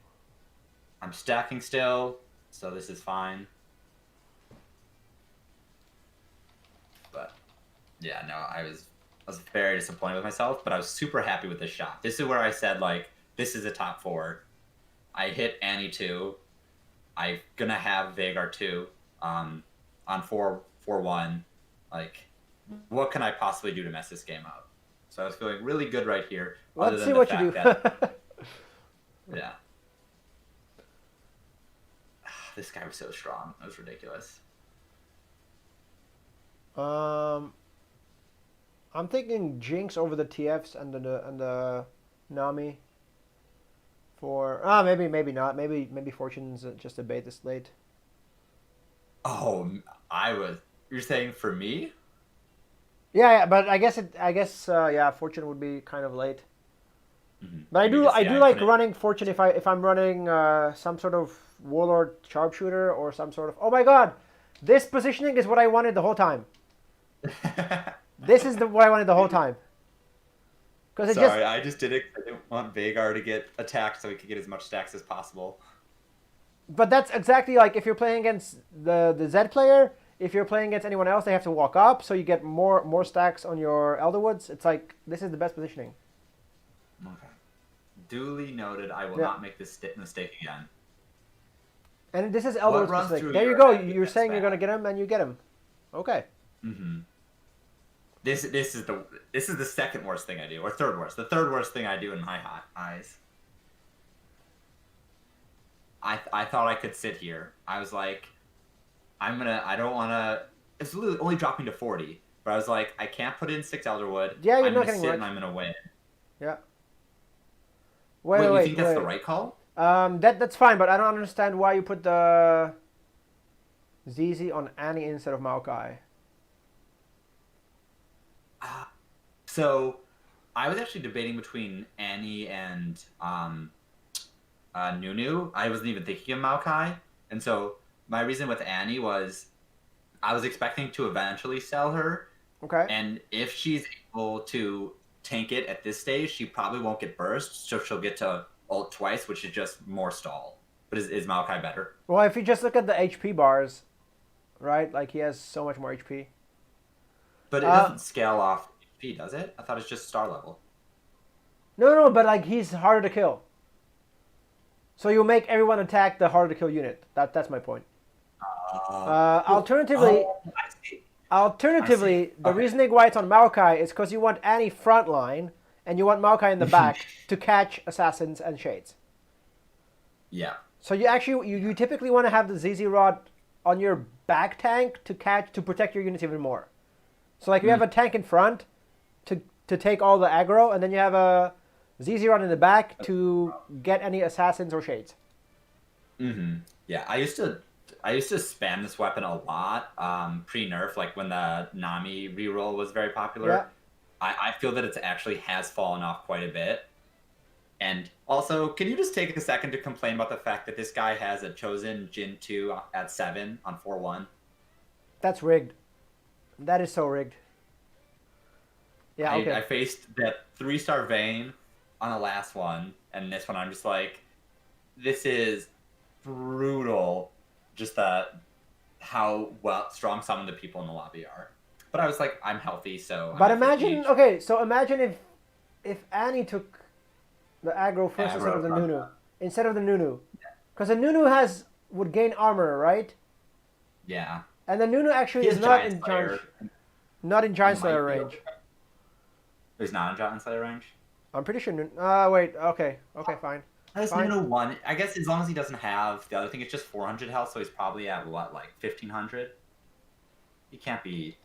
I'm stacking still, so this is fine. But yeah, no, I was very disappointed with myself, but I was super happy with this shot. This is where I said, like, this is a top 4. I hit Annie 2. I'm gonna have Vagar 2 on 4-1. Like, what can I possibly do to mess this game up? So I was feeling really good right here. Let's other than see the what you fact do. that, yeah. This guy was so strong. That was ridiculous. I'm thinking Jinx over the TFs and the Nami. For maybe not. Maybe Fortune's just a bait this late. Oh, you're saying for me? Yeah, but I guess yeah, Fortune would be kind of late. Mm-hmm. But I do I like running Fortune if I'm running some sort of Warlord sharpshooter or some sort of. Oh my God, this positioning is what I wanted the whole time. This is what I wanted the whole time. Sorry, I just did it. I didn't want Vagar to get attacked so he could get as much stacks as possible. But that's exactly like if you're playing against the Z player. If you're playing against anyone else, they have to walk up, so you get more stacks on your Elderwoods. It's like this is the best positioning. Okay. Duly noted. I will not make this mistake again. And this is Elderwood runs specific. through There you your go. head You're against saying you're that? gonna get him, and you get him. Okay. Mm-hmm. This is the second worst thing I do, or third worst. The third worst thing I do in my eyes. I thought I could sit here. I was like, I don't wanna. It's literally only dropping to 40, but I was like, I can't put in 6 Elderwood. Yeah, you're I'm not gonna getting sit right. and I'm gonna win. Yeah. Wait, you Wait. think that's the right call? That's fine, but I don't understand why you put the ZZ on Annie instead of Maokai. So, I was actually debating between Annie and Nunu. I wasn't even thinking of Maokai, and so my reason with Annie was I was expecting to eventually sell her, Okay. and if she's able to tank it at this stage, she probably won't get burst, so she'll get to ult twice, which is just more stall. But is Maokai better? Well, if you just look at the HP bars, right? Like he has so much more HP. But it doesn't scale off HP, does it? I thought it's just star level. No, but like he's harder to kill. So you make everyone attack the harder to kill unit. That's my point. Alternatively, the Okay. reasoning why it's on Maokai is because you want Annie frontline and you want Maokai in the back to catch assassins and shades. Yeah. So you typically want to have the ZZ Rod on your back tank to protect your units even more. So like you have a tank in front to take all the aggro, and then you have a ZZ Rod in the back to get any assassins or shades. Mm-hmm. Yeah, I used to spam this weapon a lot pre-nerf, like when the Nami reroll was very popular. Yeah. I feel that it actually has fallen off quite a bit. And also, can you just take a second to complain about the fact that this guy has a chosen Jin 2 at 7 on 4-1? That's rigged. That is so rigged. Yeah, okay. I faced that 3-star Vayne on the last one, and this one I'm just like, this is brutal. Just how strong some of the people in the lobby are. But I was like, I'm healthy, so. But I'm at 50 imagine, each. okay, so imagine if Annie took the aggro first instead Aggro of the from Nunu. Instead of the Nunu. Because the Nunu would gain armor, right? Yeah. And the Nunu actually He is has not Giant in Slayer. not in Giant He Slayer might be range. There's not in Giant Slayer range. I'm pretty sure. Wait. Okay. Okay. Fine. Has Fine. Nunu 1. I guess as long as he doesn't have the other thing, it's just 400 health, so he's probably at what, like 1500. He can't be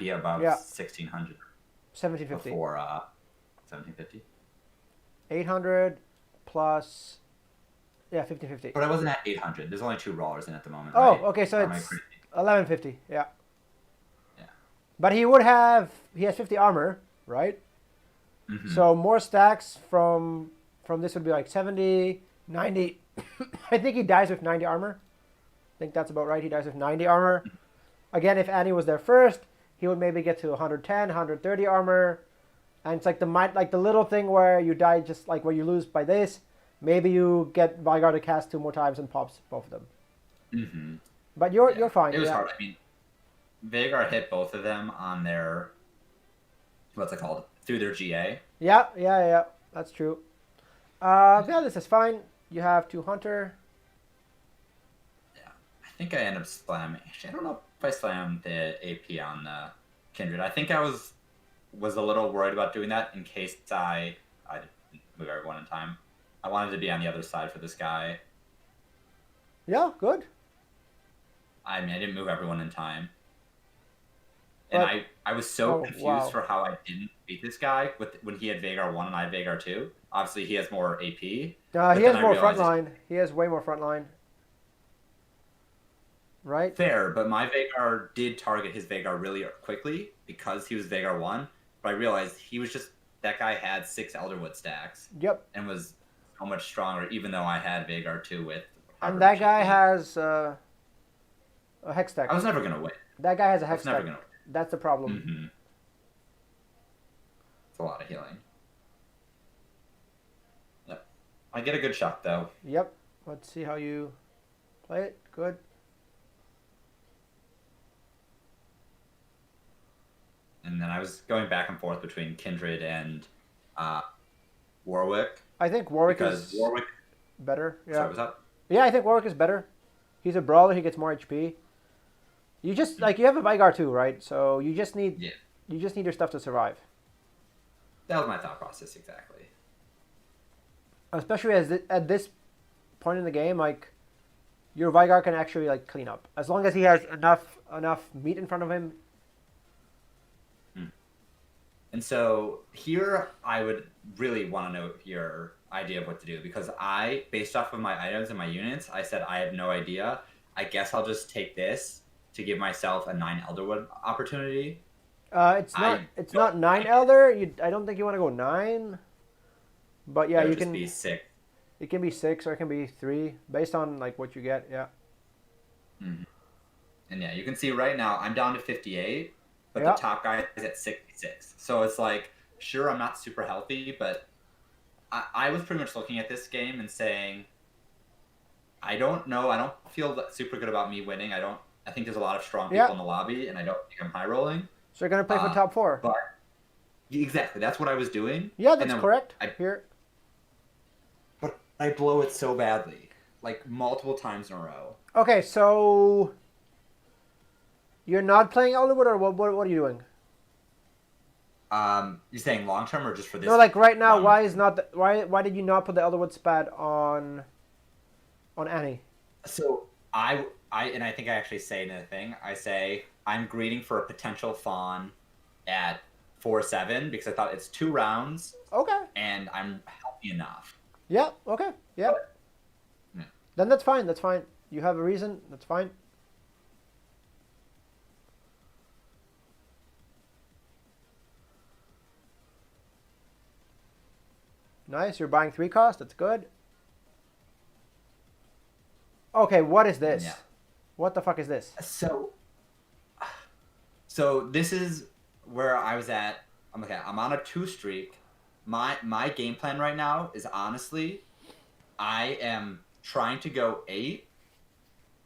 above 1600. 1750. Before 1750. 800 plus. Yeah, 1550. But I wasn't at 800. There's only 2 brawlers in at the moment. Oh, right? okay. So Or am I it's crazy? 1150. Yeah. Yeah. But he would have. He has 50 armor, right? Mm-hmm. So more stacks from this would be like 70, 90. I think he dies with 90 armor. I think that's about right. He dies with 90 armor. Again, if Annie was there first, he would maybe get to 110, 130 armor. And it's like the little thing where you die just like where you lose by this. Maybe you get Veigar to cast 2 more times and pops both of them. Mm-hmm. But you're fine. It was yeah. hard. I mean, Veigar hit both of them on their, what's it called? Through their GA. Yeah. That's true. Yeah, this is fine. You have 2 Hunter. Yeah. I think I end up slamming. Actually, I don't know if I slammed the AP on Kindred. I think I was a little worried about doing that in case I didn't move everyone in time. I wanted to be on the other side for this guy. Yeah, good. I mean, I didn't move everyone in time. And I was so confused for how I didn't beat this guy when he had Veigar 1 and I had Veigar 2. Obviously, he has more AP. He has more frontline. He has way more frontline. Right? Fair, but my Veigar did target his Veigar really quickly because he was Veigar 1. But I realized that guy had 6 Elderwood stacks. Yep. And was so much stronger, even though I had Veigar 2 with. And that guy has a Hex stack. I was never going to win. That guy has a Hex stack. Never going to win. That's the problem. Mm-hmm. It's a lot of healing. Yep. I get a good shot, though. Yep. Let's see how you play it. Good. And then I was going back and forth between Kindred and Warwick. I think Warwick is better. Yeah. Sorry, what's up? Yeah, I think Warwick is better. He's a brawler. He gets more HP. You just you have a Veigar too, right? So you just need your stuff to survive. That was my thought process exactly. Especially at this point in the game, like your Veigar can actually like clean up as long as he has enough meat in front of him. And so here I would really want to know your idea of what to do because based off of my items and my units, I said I have no idea. I guess I'll just take this to give myself a 9 Elderwood opportunity. It's not 9 Elder. I don't think you want to go 9. But yeah, you can be 6. It can be 6 or it can be 3 based on like what you get. Yeah. Mm-hmm. And yeah, you can see right now I'm down to 58, but the top guy is at 66. So it's like, sure, I'm not super healthy, but I was pretty much looking at this game and saying, I don't know. I don't feel super good about me winning. I think there's a lot of strong people in the lobby, and I don't think I'm high rolling. So you're gonna play for top 4. But exactly, that's what I was doing. Yeah, that's correct. But I blow it so badly, like multiple times in a row. Okay, so you're not playing Elderwood, or what are you doing? You're saying long term or just for this? No, like right now. Why did you not put the Elderwood spat on Annie? So I think I actually say in the thing, I say I'm greeting for a potential fawn at 4-7 because I thought it's 2 rounds. Okay. And I'm healthy enough. Yeah. Okay. Yeah. Yeah. Then that's fine. That's fine. You have a reason. That's fine. Nice. You're buying 3 cost. That's good. Okay. What is this? Yeah. What the fuck is this? So So this is where I was at. I'm on a 2 streak. My game plan right now is honestly, I am trying to go 8,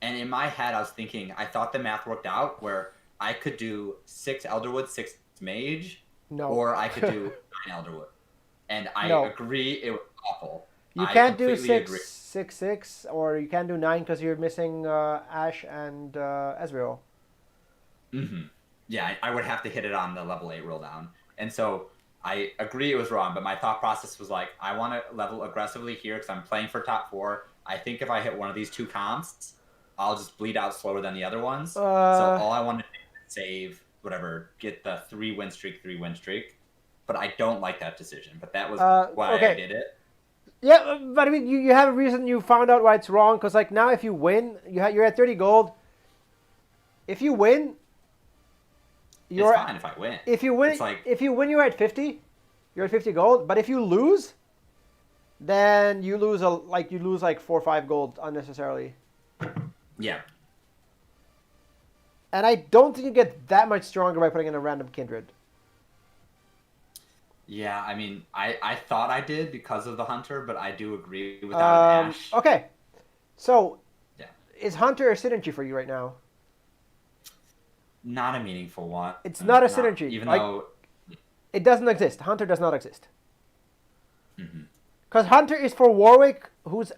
and in my head I was thinking I thought the math worked out where I could do 6 Elderwood, 6 Mage, No. or I could do 9 Elderwood. And I No. agree it was awful. You I can't do completely six, agree. six, six, or you can't do 9 because you're missing Ash and Ezreal. Yeah, I would have to hit it on the level 8 roll down. And so I agree it was wrong, but my thought process was like, I want to level aggressively here because I'm playing for top 4. I think if I hit one of these 2 comps, I'll just bleed out slower than the other ones. So all I want to do is save, whatever, get the 3 win streak. But I don't like that decision. But that was why okay. I did it. Yeah, but I mean, you have a reason you found out why it's wrong. Because like now, if you win, you're at 30 gold. If you win, It's fine if I win. If you win, if you win, you're at 50. You're at 50 gold. But if you lose, then you lose like 4 or 5 gold unnecessarily. Yeah. And I don't think you get that much stronger by putting in a random kindred. Yeah, I mean, I thought I did because of the Hunter, but I do agree without an Ash. Okay. So, yeah. Is Hunter a synergy for you right now? Not a meaningful one. It's not a synergy. Even though... It doesn't exist. Hunter does not exist. Because Hunter is for Warwick, who's...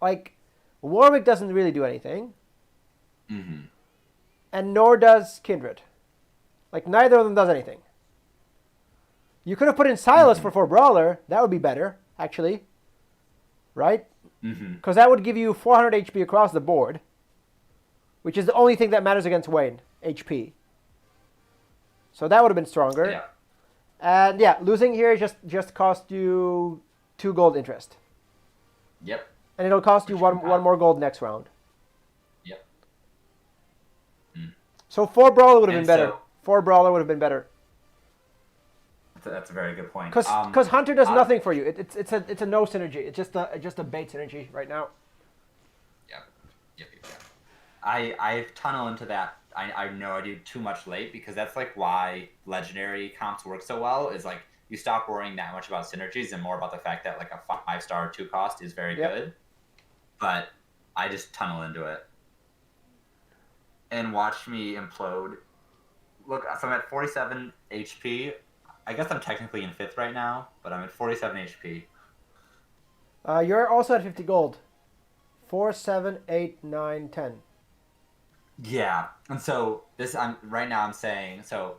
Like, Warwick doesn't really do anything. And nor does Kindred. Like, neither of them does anything. You could have put in Silas for Brawler. That would be better, actually. Right? Because that would give you 400 HP across the board. Which is the only thing that matters against Wayne. HP. So that would have been stronger. Yeah. And yeah, losing here just cost you 2 gold interest. Yep. And it'll cost you one more gold next round. Yep. So 4 Brawler would have been better. 4 Brawler would have been better. That's a very good point. Because Hunter does nothing for you. It's a no synergy. It's just a bait synergy right now. Yep. I tunnel into that. I know I do too much late because that's like why legendary comps work so well. Is like you stop worrying that much about synergies and more about the fact that like a 5-star 2 cost is very good. But I just tunnel into it and watch me implode. Look, so I'm at 47 HP. I guess I'm technically in 5th right now, but I'm at 47 HP. You're also at 50 gold. 4, 7, 8, 9, 10. Yeah, and so right now I'm saying, so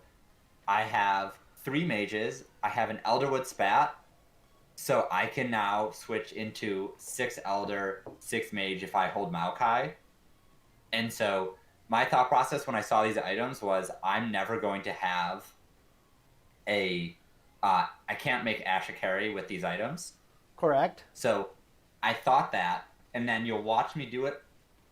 I have 3 mages, I have an Elderwood spat, so I can now switch into 6 Elder, 6 mage if I hold Maokai. And so my thought process when I saw these items was I'm never going to have I can't make Ash a carry with these items. Correct. So I thought that, and then you'll watch me do it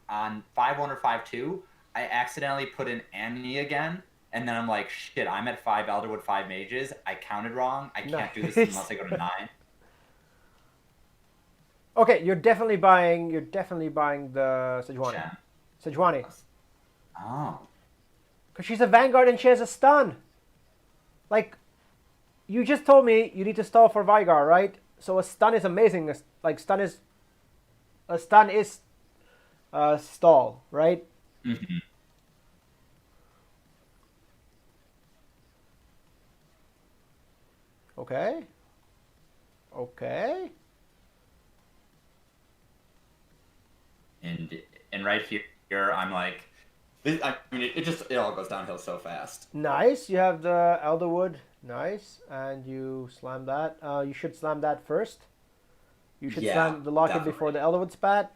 on 5-1 or 5-2. I accidentally put in Annie again, and then I'm like, shit, I'm at 5 Elderwood, 5 mages. I counted wrong. I can't do this unless I go to 9. Okay, you're definitely buying the Sejuani. Sejuani. Oh. Because she's a Vanguard and she has a stun. Like, you just told me you need to stall for Vigar, right? So a stun is amazing. Like, stun is stall, right? Okay. And right here, I'm like, I mean, it all goes downhill so fast. Nice. You have the Elderwood. Nice. And you slam that. You should slam that first. You should slam the locket before the Elderwood spat.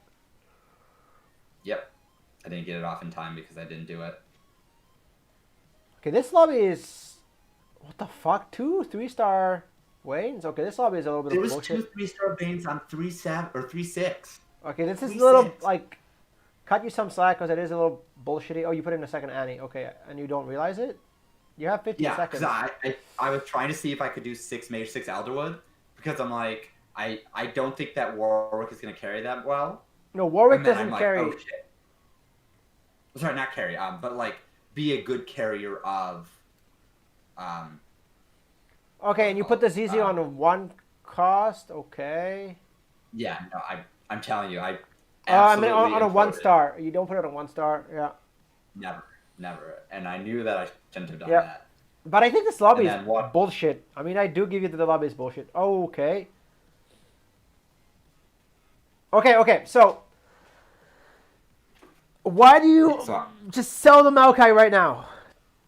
Yep. I didn't get it off in time because I didn't do it. Okay, this lobby is... What the fuck? 2 3-star Waynes? Okay, this lobby is a little bit of bullshit. There was 2 3-star Waynes on 3-7 or 3-6. Okay, this is a little, like... Cut you some slack because it is a little bullshitty. Oh, you put in a second Annie. Okay, and you don't realize it? You have 50 seconds. Yeah, because I was trying to see if I could do 6 Mage, 6 Elderwood. Because I'm like, I don't think that Warwick is going to carry that well. No, Warwick doesn't carry... Oh, shit. Sorry, not carry. But like, be a good carrier of. Okay, and you put the ZZ on one cost. Okay. Yeah, no, I'm telling you, I I mean, absolutely on a 1 imploded. star. You don't put it on 1 star. Yeah. Never. And I knew that I shouldn't have done Yeah. that. But I think this And lobby is then what? bullshit. I mean, I do give you that the lobby is bullshit. Okay. Okay. So, why do you So, just sell the Maokai right now?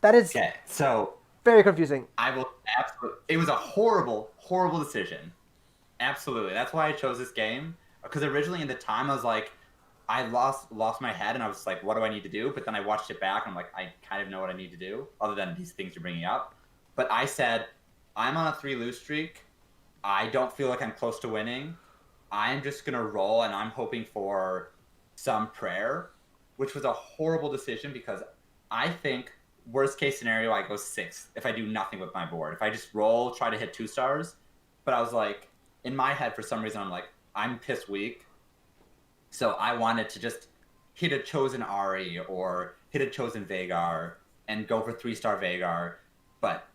That is okay, so very confusing. I will absolutely. It was a horrible, horrible decision. Absolutely, that's why I chose this game. Because originally, in the time, I was like, I lost my head, and I was like, what do I need to do? But then I watched it back, and I'm like, I kind of know what I need to do, other than these things you're bringing up. But I said, I'm on a 3-lose streak. I don't feel like I'm close to winning. I'm just gonna roll, and I'm hoping for some prayer, which was a horrible decision because I think worst case scenario I go 6th if I do nothing with my board. If I just roll, try to hit 2 stars. But I was like, in my head, for some reason, I'm like, I'm piss weak. So I wanted to just hit a chosen Ari or hit a chosen Vagar and go for 3-star Vagar, but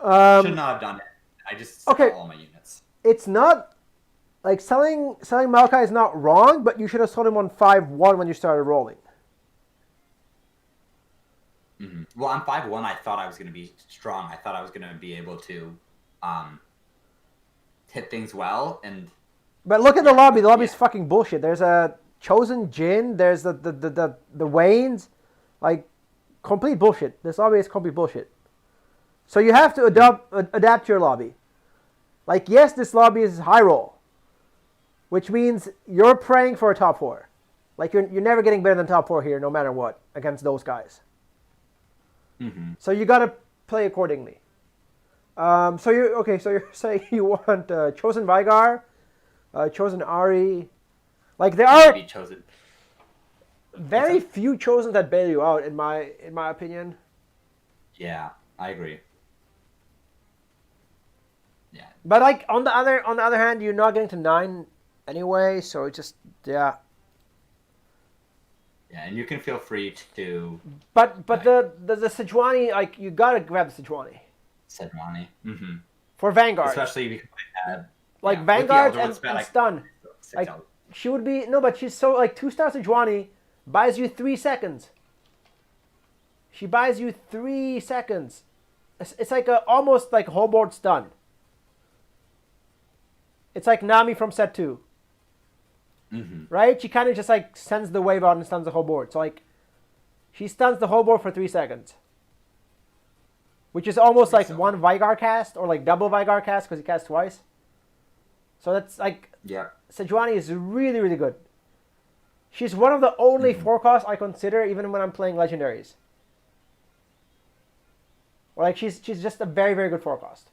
should not have done it. I just sell all my units. It's not like selling Maokai is not wrong, but you should have sold him on 5-1 when you started rolling. Mm-hmm. Well, on 5-1, I thought I was going to be strong. I thought I was going to be able to hit things well. But look at the lobby. The lobby's fucking bullshit. There's a chosen Jin. There's the Waynes. Like, complete bullshit. This lobby is complete bullshit. So you have to adapt your lobby. Like, yes, this lobby is high roll, which means you're praying for a top 4. Like, you're never getting better than top 4 here, no matter what, against those guys. Mm-hmm. So you gotta play accordingly. So you're saying you want chosen Vigar, chosen Ari. Like, there are chosen. very few chosen that bail you out, in my opinion. Yeah, I agree. Yeah. But like on the other hand, you're not getting to 9 anyway, so it just Yeah, and you can feel free to. But the Sejuani, like, you gotta grab the Sejuani. Sejuani. Mm-hmm. For Vanguard. Especially because I had Vanguard and stun. Like, she would be but she's so like 2-star Sejuani buys you 3 seconds. She buys you 3 seconds. It's like almost like whole board stun. It's like Nami from set 2. Mm-hmm. Right? She kind of just like sends the wave out and stuns the whole board. So like, she stuns the whole board for 3 seconds. Which is almost like one Vigar cast, or like double Vigar cast because he casts twice. So that's like, Sejuani is really, really good. She's one of the only 4 costs I consider even when I'm playing legendaries. Like, she's just a very, very good 4 cost.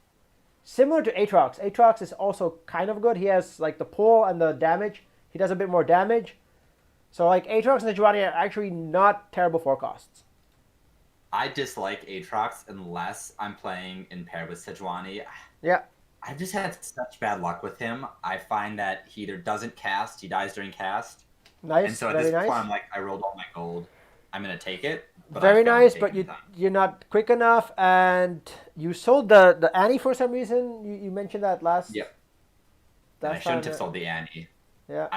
Similar to Aatrox. Aatrox is also kind of good. He has like the pull and the damage. He does a bit more damage. So like, Aatrox and Sejuani are actually not terrible 4 costs. I dislike Aatrox unless I'm playing in pair with Sejuani. Yeah. I've just had such bad luck with him. I find that he either doesn't cast, he dies during cast. Nice, and so at this point, I'm like, I rolled all my gold. I'm going to take it. But very nice, but you're not quick enough, and you sold the Annie for some reason. You mentioned that last. Yep. I shouldn't have sold the Annie. Yeah.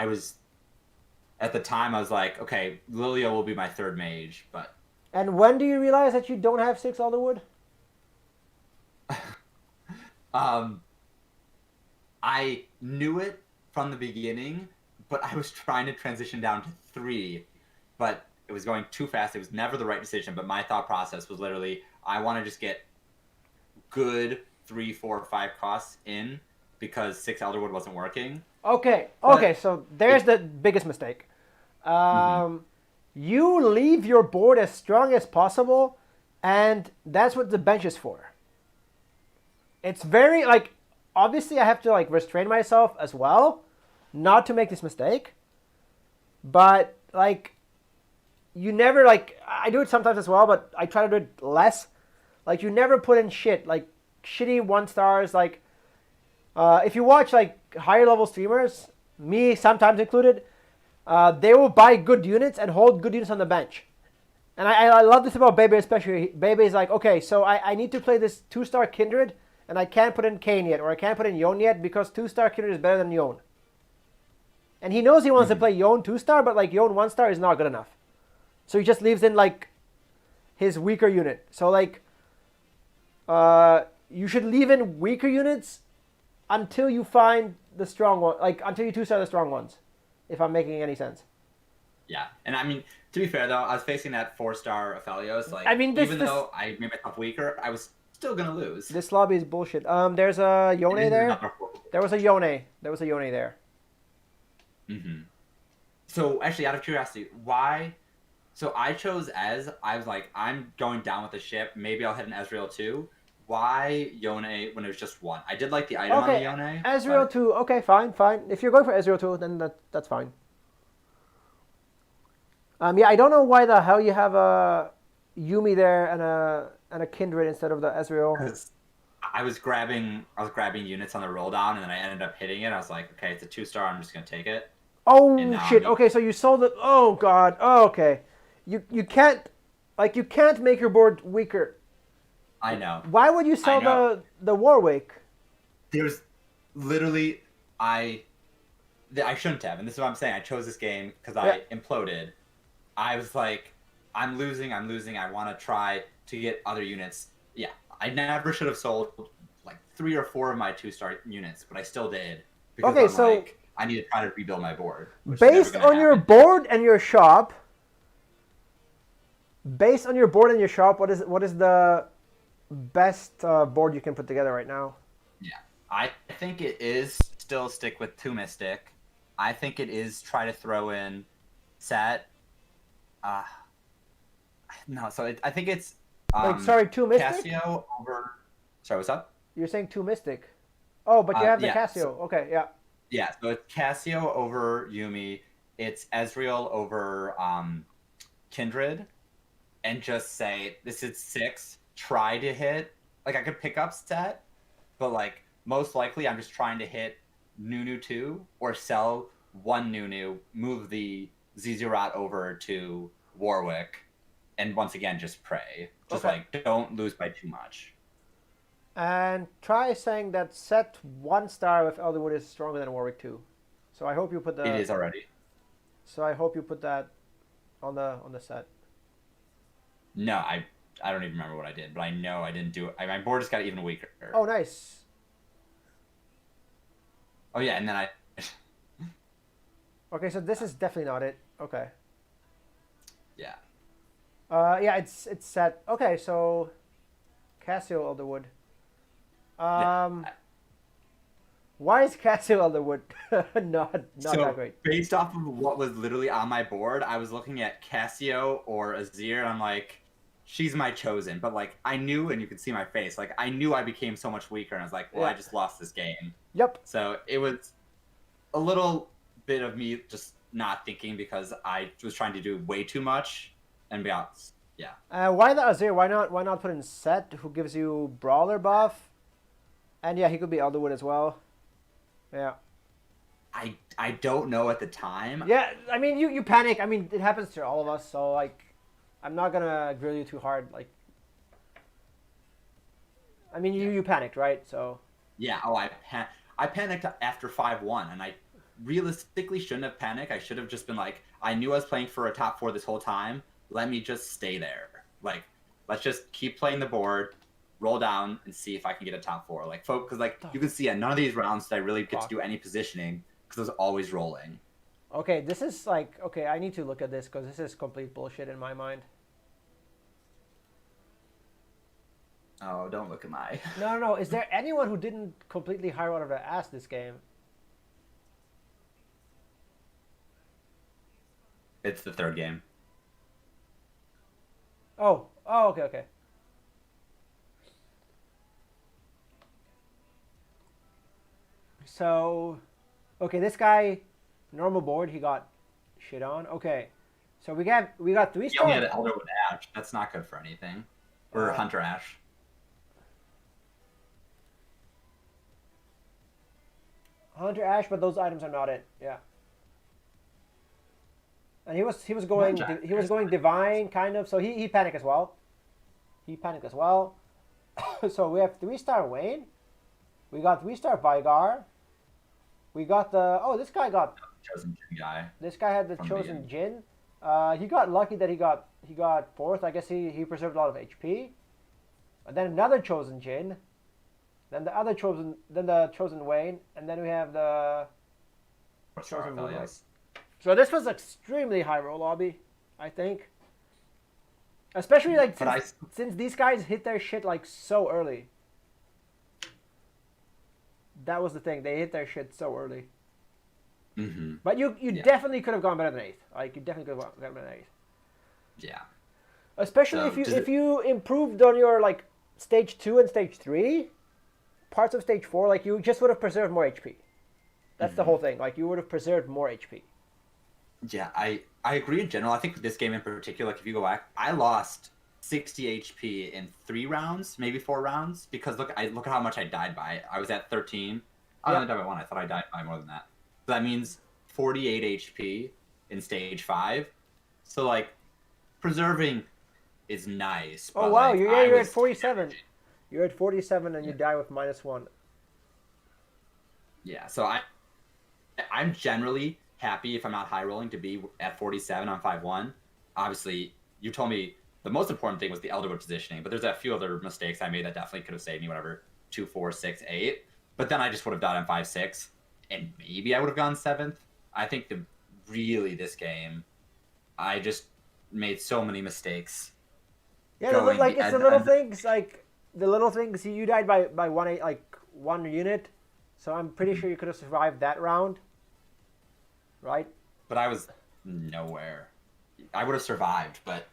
At the time, I was like, okay, Lilia will be my 3rd mage, but. And when do you realize that you don't have 6 Alderwood? I knew it from the beginning, but I was trying to transition down to 3, but it was going too fast. It was never the right decision, but my thought process was literally, I want to just get good 3, 4, 5 costs in because 6 Elderwood wasn't working. Okay, so there's the biggest mistake. You leave your board as strong as possible, and that's what the bench is for. It's very, like, obviously I have to, like, restrain myself as well, not to make this mistake, but, like, you never, like, I do it sometimes as well, but I try to do it less. Like, you never put in shit, like, shitty 1 stars, like, if you watch, like, higher level streamers, me sometimes included, they will buy good units and hold good units on the bench. And I love this about Bebe especially. Bebe's like, okay, so I need to play this 2-star Kindred, and I can't put in Kane yet, or I can't put in Yon yet, because 2-star Kindred is better than Yon. And he knows he wants to Hmm. play Yon 2-star, but like Yon 1-star is not good enough. So he just leaves in like his weaker unit. So like, you should leave in weaker units until you find the strong one, like until you 2-star the strong ones, if I'm making any sense. Yeah, and I mean, to be fair though, I was facing that 4-star Aphelios. I Like, mean, this even this though I made myself weaker, I was still gonna lose. this lobby is bullshit. There's a Yone And this is there. another 4. There was a Yone. There was a Yone there. Hmm. So actually, out of curiosity, why? So I chose Ez. I was like, I'm going down with the ship. Maybe I'll hit an Ezreal too. Why Yone when it was just one? I did like the item on the Okay, Yone, Ezreal but 2. Okay, fine, fine. If you're going for Ezreal 2, then that's fine. Yeah, I don't know why the hell you have a Yumi there and a Kindred instead of the Ezreal. because I was grabbing units on the roll down, and then I ended up hitting it. I was like, okay, it's a 2-star. I'm just gonna take it, and Oh now shit. I'm. Okay, so you sold it. Oh god. Oh, okay. You can't you can't make your board weaker. I know. Why would you I sell know. the Warwick? There's literally I shouldn't have, and this is what I'm saying. I chose this game because Yeah. I imploded. I was like, I'm losing. I'm losing. I want to try to get other units. Yeah, I never should have sold like 3 or 4 of my 2-star units, but I still did because Okay, I'm so like, I need to try to rebuild my board, which is never based gonna on your happen. board and your shop, based on your board and your shop, what is the best board you can put together right now? Yeah, I think it is still stick with 2 Mystic. I think it is try to throw in set. Uh, no, so I think it's Wait, sorry, 2 Mystic? Casio over. Sorry, what's up? You're saying 2 Mystic. Oh, but you have the Yeah, Casio. Okay, yeah. yeah. So it's Casio over Yumi. It's Ezreal over Kindred, and just say this is 6. Try to hit. Like I could pick up set, but like most likely I'm just trying to hit Nunu 2 or sell one Nunu, move the Zizurat over to Warwick, and once again just pray. Just Okay. like don't lose by too much. And try saying that set 1-star with Elderwood is stronger than Warwick 2. So I hope you put It the is already. so I hope you put that on the set. No, I don't even remember what I did, but I know I didn't do it. My board just got even weaker. Oh, nice. Oh yeah, and then I. Okay, so this is definitely not it. Okay. Yeah. Yeah, it's set. Okay, so Casio Elderwood. Yeah. Why is Casio Elderwood not So that great? based off of what was literally on my board, I was looking at Casio or Azir, and I'm like, she's my chosen. But like I knew, and you could see my face, like I knew I became so much weaker, and I was like, well, I Yeah. just lost this game. Yep. So it was a little bit of me just not thinking because I was trying to do way too much, and be honest, yeah. Why the Azir? Why not put in Set, who gives you Brawler buff? And yeah, he could be Elderwood as well. Yeah. I don't know at the time. Yeah, I mean, you panic. I mean, it happens to all of us. So like, I'm not gonna grill you too hard. Like, I mean, you panicked, right? So Yeah. Oh, I panicked after 5-1, and I realistically shouldn't have panicked. I should have just been like, I knew I was playing for a top 4 this whole time. Let me just stay there. Like, let's just keep playing the board, roll down, and see if I can get a top 4. Like, because like you can see, at none of these rounds did I really get to do any positioning because I was always rolling. okay, this is like okay. I need to look at this because this is complete bullshit in my mind. Oh, don't look at my. No, no, no. Is there anyone who didn't completely hire out of their ass this game? It's the 3rd game. Oh, oh, okay, okay. So, okay, this guy, normal board, he got shit on. Okay, so we got three He only had stars. an Elder with Ash. That's not good for anything. Or Uh, Hunter Ash. Hunter Ash, but those items are not it. Yeah. And he was Not going Jack. he was going divine kind of, so he panicked as well. He panicked as well. So we have 3-star Wayne. We got 3-star Vigar. We got the this guy got Chosen Jin guy this guy had the from chosen being. Jin. He got lucky that he got fourth. I guess he preserved a lot of HP. And then another chosen Jin. Then the chosen Wayne, and then we have the chosen Moonlight. So this was extremely high roll lobby, I think. Especially like since these guys hit their shit like so early. That was the thing. They hit their shit so early. Mm-hmm. But you definitely could have gone better than 8th. Like you definitely could have gone better than 8th. Yeah. Especially if you improved on your like stage 2 and stage 3, parts of stage 4, like you just would have preserved more HP. That's the whole thing. Like you would have preserved more HP. Yeah, I agree in general. I think this game in particular, like if you go back, I lost 60 HP in 3 rounds, maybe 4 rounds, because look at how much I died by. I was at 13. I only died by 1. I thought I died by more than that. So that means 48 HP in stage 5. So like preserving is nice. Oh wow, like, you're at 47. You're at 47 and you die with -1. Yeah, so I'm generally happy if I'm not high rolling to be at 47 on 5-1. Obviously, you told me the most important thing was the Elderwood positioning, but there's a few other mistakes I made that definitely could have saved me, whatever, 2, 4, 6, 8. But then I just would have died on 5-6, and maybe I would have gone 7th. I think this game, I just made so many mistakes. Yeah, like it's the little things, like the little things. You died by 1 like 1 unit, so I'm pretty sure you could have survived that round, right? But I was nowhere. I would have survived, but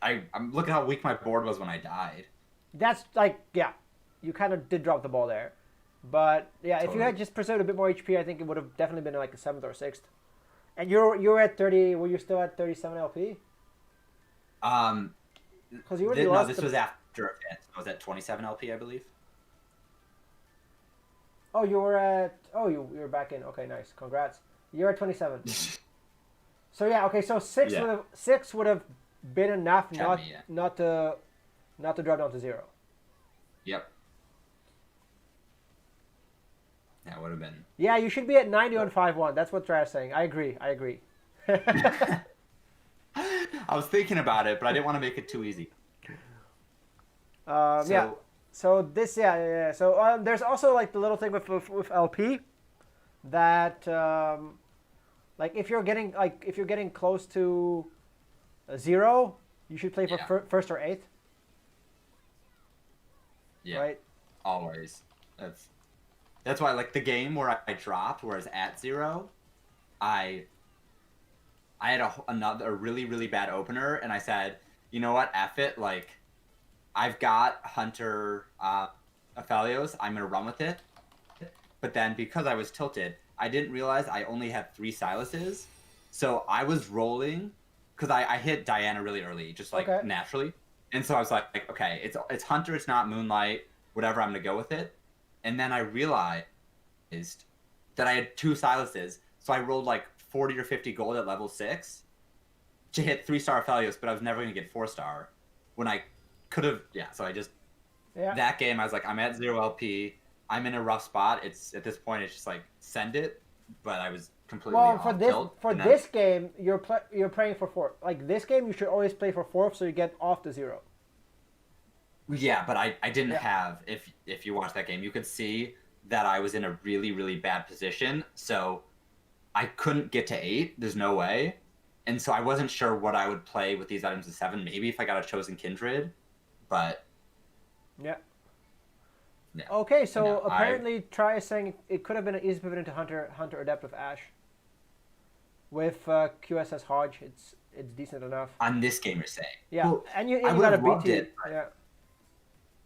I'm looking how weak my board was when I died. That's like, yeah, you kind of did drop the ball there. But yeah, Totally. if you had just preserved a bit more HP, I think it would have definitely been like a 7th or 6th. And you're at 30. Were you still at 37 LP? Because you already lost. This was after event. I was at 27 LP, I believe. Oh, you were at. Oh, you were back in. Okay, nice. Congrats. You're at 27. So yeah, okay. So 6 would have been enough not to drop down to 0. Yep. That would have been. Yeah, you should be at 90 on 5-1. That's what Trash saying. I agree. I was thinking about it, but I didn't want to make it too easy. Yeah. So this, yeah. So there's also like the little thing with LP that like if you're getting close to 0, you should play for 1st or 8th. Yeah. Right. Always. That's why, like, the game where I dropped, where I was at 0, I had a really, really bad opener, and I said, you know what, F it, like, I've got Hunter Aphelios, I'm going to run with it. But then, because I was tilted, I didn't realize I only had 3 Silases, so I was rolling, because I hit Diana really early, just, like, naturally. And so I was like, okay, it's Hunter, it's not Moonlight, whatever, I'm going to go with it. And then I realized that I had 2 Silases, so I rolled like 40 or 50 gold at level 6 to hit 3-star Aphelios, but I was never going to get 4-star when I could have. Yeah, so that game, I was like, I'm at 0 LP, I'm in a rough spot. At this point, it's just like, send it, but I was completely this game, you're playing for 4th. Like this game, you should always play for 4th so you get off to 0. Yeah, but I didn't have, if you watch that game, you could see that I was in a really, really bad position. So I couldn't get to 8. There's no way. And so I wasn't sure what I would play with these items of 7. Maybe if I got a Chosen Kindred, but... Yeah. Okay, so apparently Try is saying it could have been an easy pivot into Hunter Adept with Ash. With QSS Hodge, it's decent enough. On this game, you're saying? Yeah, well, and you got a BT. It,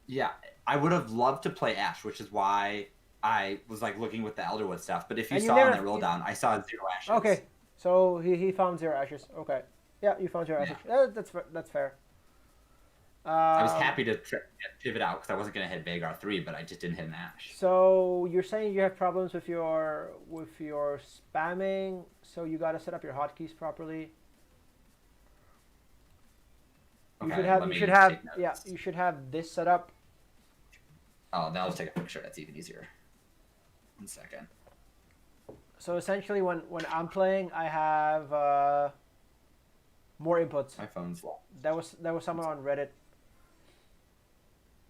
yeah, I would have loved to play Ash, which is why I was like looking with the Elderwood stuff. But if you saw on the roll down, I saw 0 ashes. Okay, so he found 0 ashes. Okay, yeah, you found 0 ashes. That's fair. I was happy to pivot out because I wasn't going to hit Vagar 3, but I just didn't hit an Ash. So you're saying you have problems with your spamming, so you got to set up your hotkeys properly. Okay, you should have this set up. Oh, now let's take a picture. That's even easier. 1 second. So essentially, when I'm playing, I have more inputs. My phone's locked. There was someone on Reddit.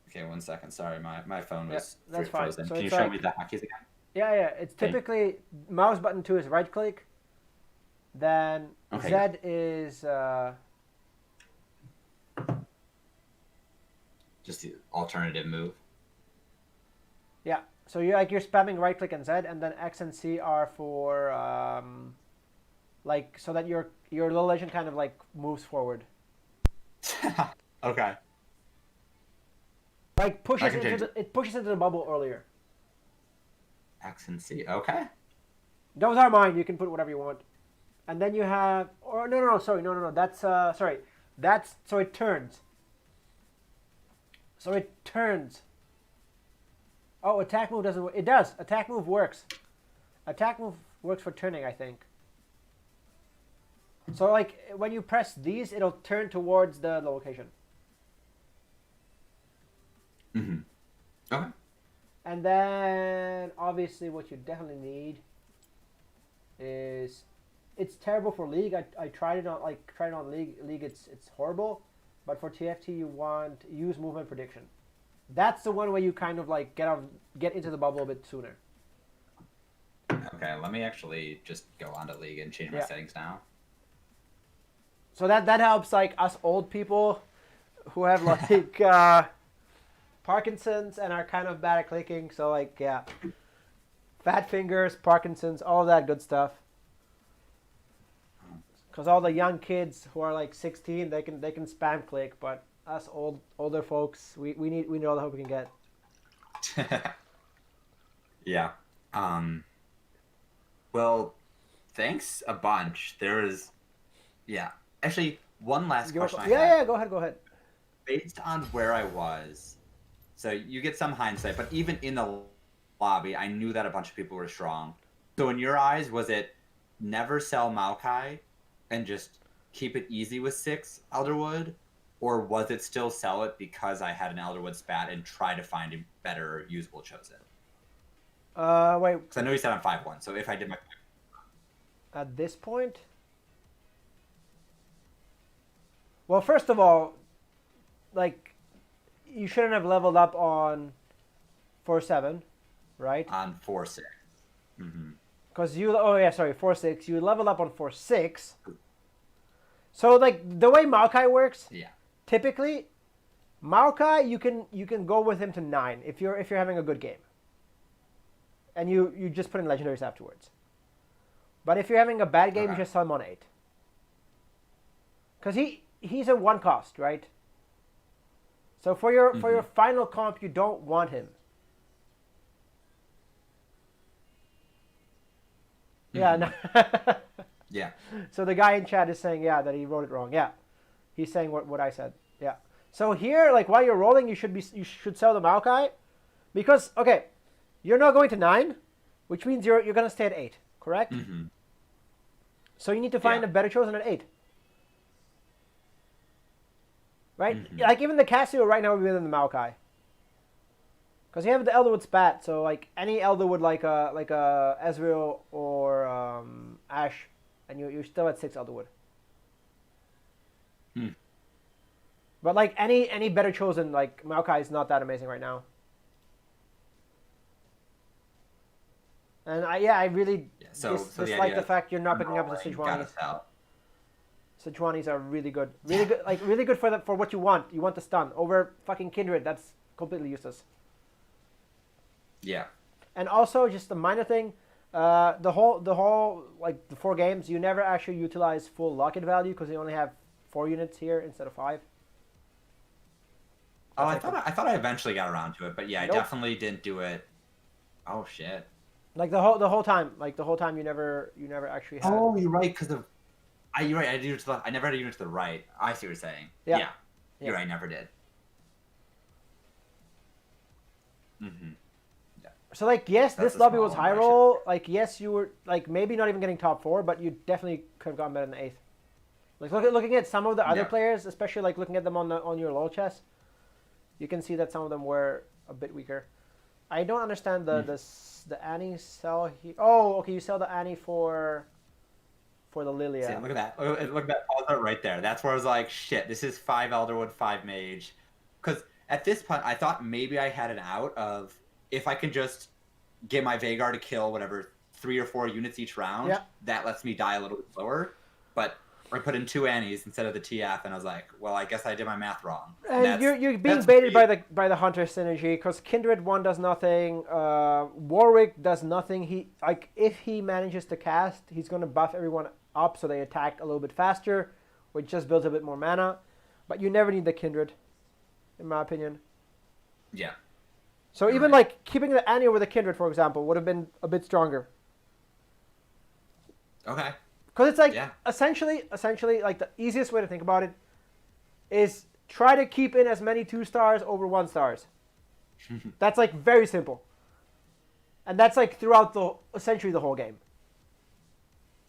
Okay, 1 second. Sorry, my phone was that's fine. frozen. So Can you show me the hotkeys again? Yeah. It's typically mouse button 2 is right click. Then Z is just the alternative move. Yeah. So you're spamming right click and Z, and then X and C are for so that your little legend kind of like moves forward. Okay. Like it pushes into the bubble earlier. X and C. Okay. Those are mine. You can put whatever you want. And then you have no. That's That's so it turns. Oh, attack move doesn't work. It does. Attack move works. Attack move works for turning, I think. So like when you press these, it'll turn towards the location. Mm-hmm. Okay. And then obviously what you definitely need is it's terrible for League. I tried it on League. League it's horrible. But for TFT you want use movement prediction. That's the one where you kind of like get into the bubble a bit sooner. Okay, let me actually just go onto League and change my settings now. So that helps like us old people who have like Parkinson's and are kind of bad at clicking. So like fat fingers, Parkinson's, all that good stuff. Because all the young kids who are like 16, they can spam click, but us older folks, we need all the help we can get. Yeah. Well, thanks a bunch. Actually, one last question. Go ahead. Based on where I was, so you get some hindsight, but even in the lobby, I knew that a bunch of people were strong. So in your eyes, was it never sell Maokai and just keep it easy with 6 Elderwood? Or was it still sell it because I had an Elderwood spat and try to find a better usable Chosen? Wait. Because I know you said I'm 5-1, so if I did my... At this point? Well, first of all, like, you shouldn't have leveled up on 4-7, right? On 4-6. Mm-hmm. Because 4-6. You leveled up on 4-6. So, like, the way Maokai works, typically, Maokai, you can go with him to 9 if you're having a good game. And you just put in legendaries afterwards. But if you're having a bad game, you just sell him on 8. Because he's a 1 cost, right? So for your final comp, you don't want him. Yeah. No. Yeah. So the guy in chat is saying, that he wrote it wrong. Yeah. He's saying what I said. Yeah. So here, like, while you're rolling, you should sell the Maokai. Because, okay, you're not going to 9, which means you're going to stay at 8, correct? Mm-hmm. So you need to find a better Chosen at 8. Right? Mm-hmm. Like, even the Casio right now would be within the Maokai. Because you have the Elderwood spat, so, like, any Elderwood like a Ezreal or Ashe, and you're still at 6 Elderwood. But, like, any better Chosen, like, Maokai is not that amazing right now. And I really dislike the fact you're not picking up the Sejuanis. Sejuanis are really good. Really good for what you want. You want the stun. Over fucking Kindred, that's completely useless. Yeah. And also, just a minor thing, the whole like the 4 games, you never actually utilize full locket value because you only have 4 units here instead of 5. Oh, I thought I eventually got around to it, but yeah, nope. I definitely didn't do it. Oh shit! Like the whole time, you never actually had. Oh, you're right, because you're right. I never had a unit to the right. I see what you're saying. Yeah. You're right. I never did. So like, yes, That's this a lobby small was one, high but I roll. Like, yes, you were like maybe not even getting top 4, but you definitely could have gone better than 8th. Like looking at some of the other Yeah. players, especially like looking at them on your low chess, you can see that some of them were a bit weaker. I don't understand the Annie sell here. Oh, okay, you sell the Annie for the See, Lilia. look at that. Look at that pause right there. That's where I was like, shit, this is 5 Elderwood, 5 Mage. Because at this point, I thought maybe I had an out of if I can just get my Vagar to kill whatever 3 or 4 units each round, Yeah. that lets me die a little bit slower. But I put in 2 Annies instead of the TF, and I was like, well, I guess I did my math wrong. And And you're being that's baited me. by the Hunter synergy because Kindred one does nothing. Warwick does nothing. He like if he manages to cast, he's going to buff everyone up so they attack a little bit faster, which just builds a bit more mana. But you never need the Kindred, in my opinion. Yeah. So You're even right. like keeping the Annie over the Kindred, for example, would have been a bit stronger. Okay. Because it's like Yeah. essentially like the easiest way to think about it is try to keep in as many 2 stars over 1 stars. That's like very simple. And that's like throughout essentially the whole game.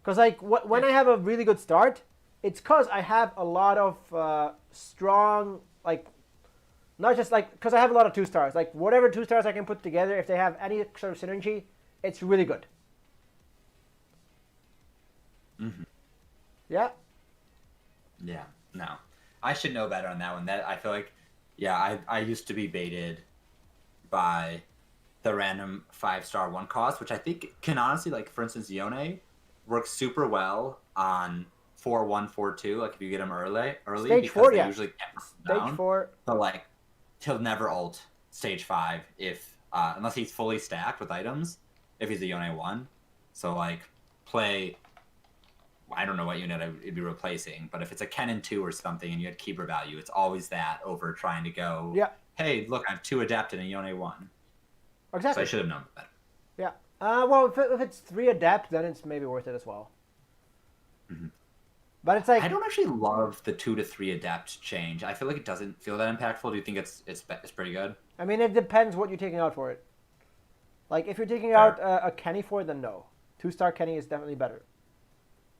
Because like when I have a really good start, it's because I have a lot of strong like not just like because I have a lot of 2 stars. Like whatever 2 stars I can put together, if they have any sort of synergy, it's really good. Mm-hmm. Yeah. Yeah. No. I should know better on that one. That I feel like, yeah, I used to be baited by the random 5-star 1 cost, which I think can honestly, like for instance, Yone works super well on 4-1, 4-2. Like if you get him early Stage because 4, they yeah. usually can't Stage down. 4. But like he'll never ult stage 5 if unless he's fully stacked with items. If he's a Yone 1, so like play. I don't know what unit I'd be replacing, but if it's a Kennen 2 or something and you had keeper value, it's always that over trying to go, Yeah. hey, look, I have 2 Adept and a Yone 1. So Exactly. I should have known better. Yeah. Well, if it's 3 adept, then it's maybe worth it as well. Mm-hmm. But it's like I don't actually love the 2 to 3 Adept change. I feel like it doesn't feel that impactful. Do you think it's pretty good? I mean, it depends what you're taking out for it. Like if you're taking Fair. out a Kenny for it, then no. 2-star Kenny is definitely better.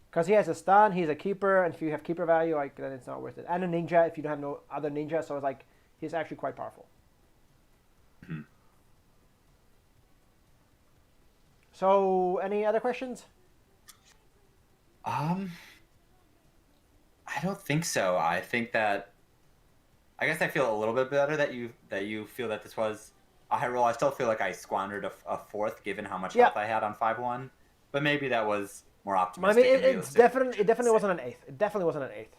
Because he has a stun, he's a keeper, and if you have keeper value, like then it's not worth it. And a ninja if you don't have no other ninja, so it's like he's actually quite powerful. Mm-hmm. So, any other questions? I don't think so. I think that I guess I feel a little bit better that you feel that this was a high roll. I still feel like I squandered a 4th given how much Yeah. health I had on 5-1, but maybe that was more I optimistic. mean, and it realistic. definitely wasn't an 8th. It definitely wasn't an 8th.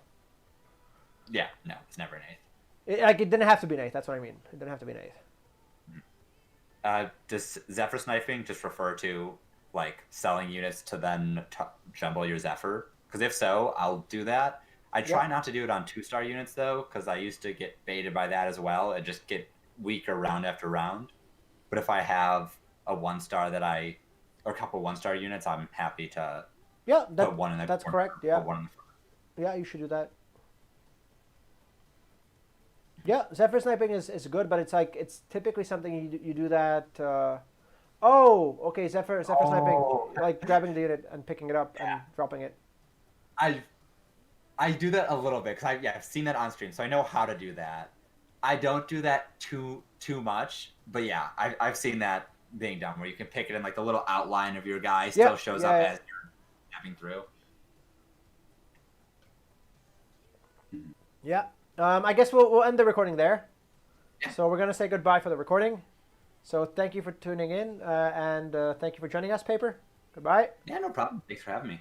Yeah, no, it's never an 8th. It didn't have to be an 8th. That's what I mean. It didn't have to be an 8th. Does Zephyr sniping just refer to like selling units to then jumble your Zephyr? Because if so, I'll do that. I try not to do it on 2-star units though, because I used to get baited by that as well and just get weaker round after round. But if I have a 1-star or a couple 1-star units, I'm happy to Yeah, put one in the that's corner, correct. Yeah, put one in the front. yeah, you should do that. Yeah, Zephyr sniping is good, but it's like it's typically something you do that. Okay, Zephyr sniping, like grabbing the unit and picking it up and dropping it. I do that a little bit because I've seen that on stream, so I know how to do that. I don't do that too much, but yeah, I've seen that being done where you can pick it in like the little outline of your guy still shows up as you're tapping through. Yeah. I guess we'll end the recording there. Yeah. So we're gonna say goodbye for the recording. So thank you for tuning in, and thank you for joining us, Paper. Goodbye. Yeah, no problem. Thanks for having me.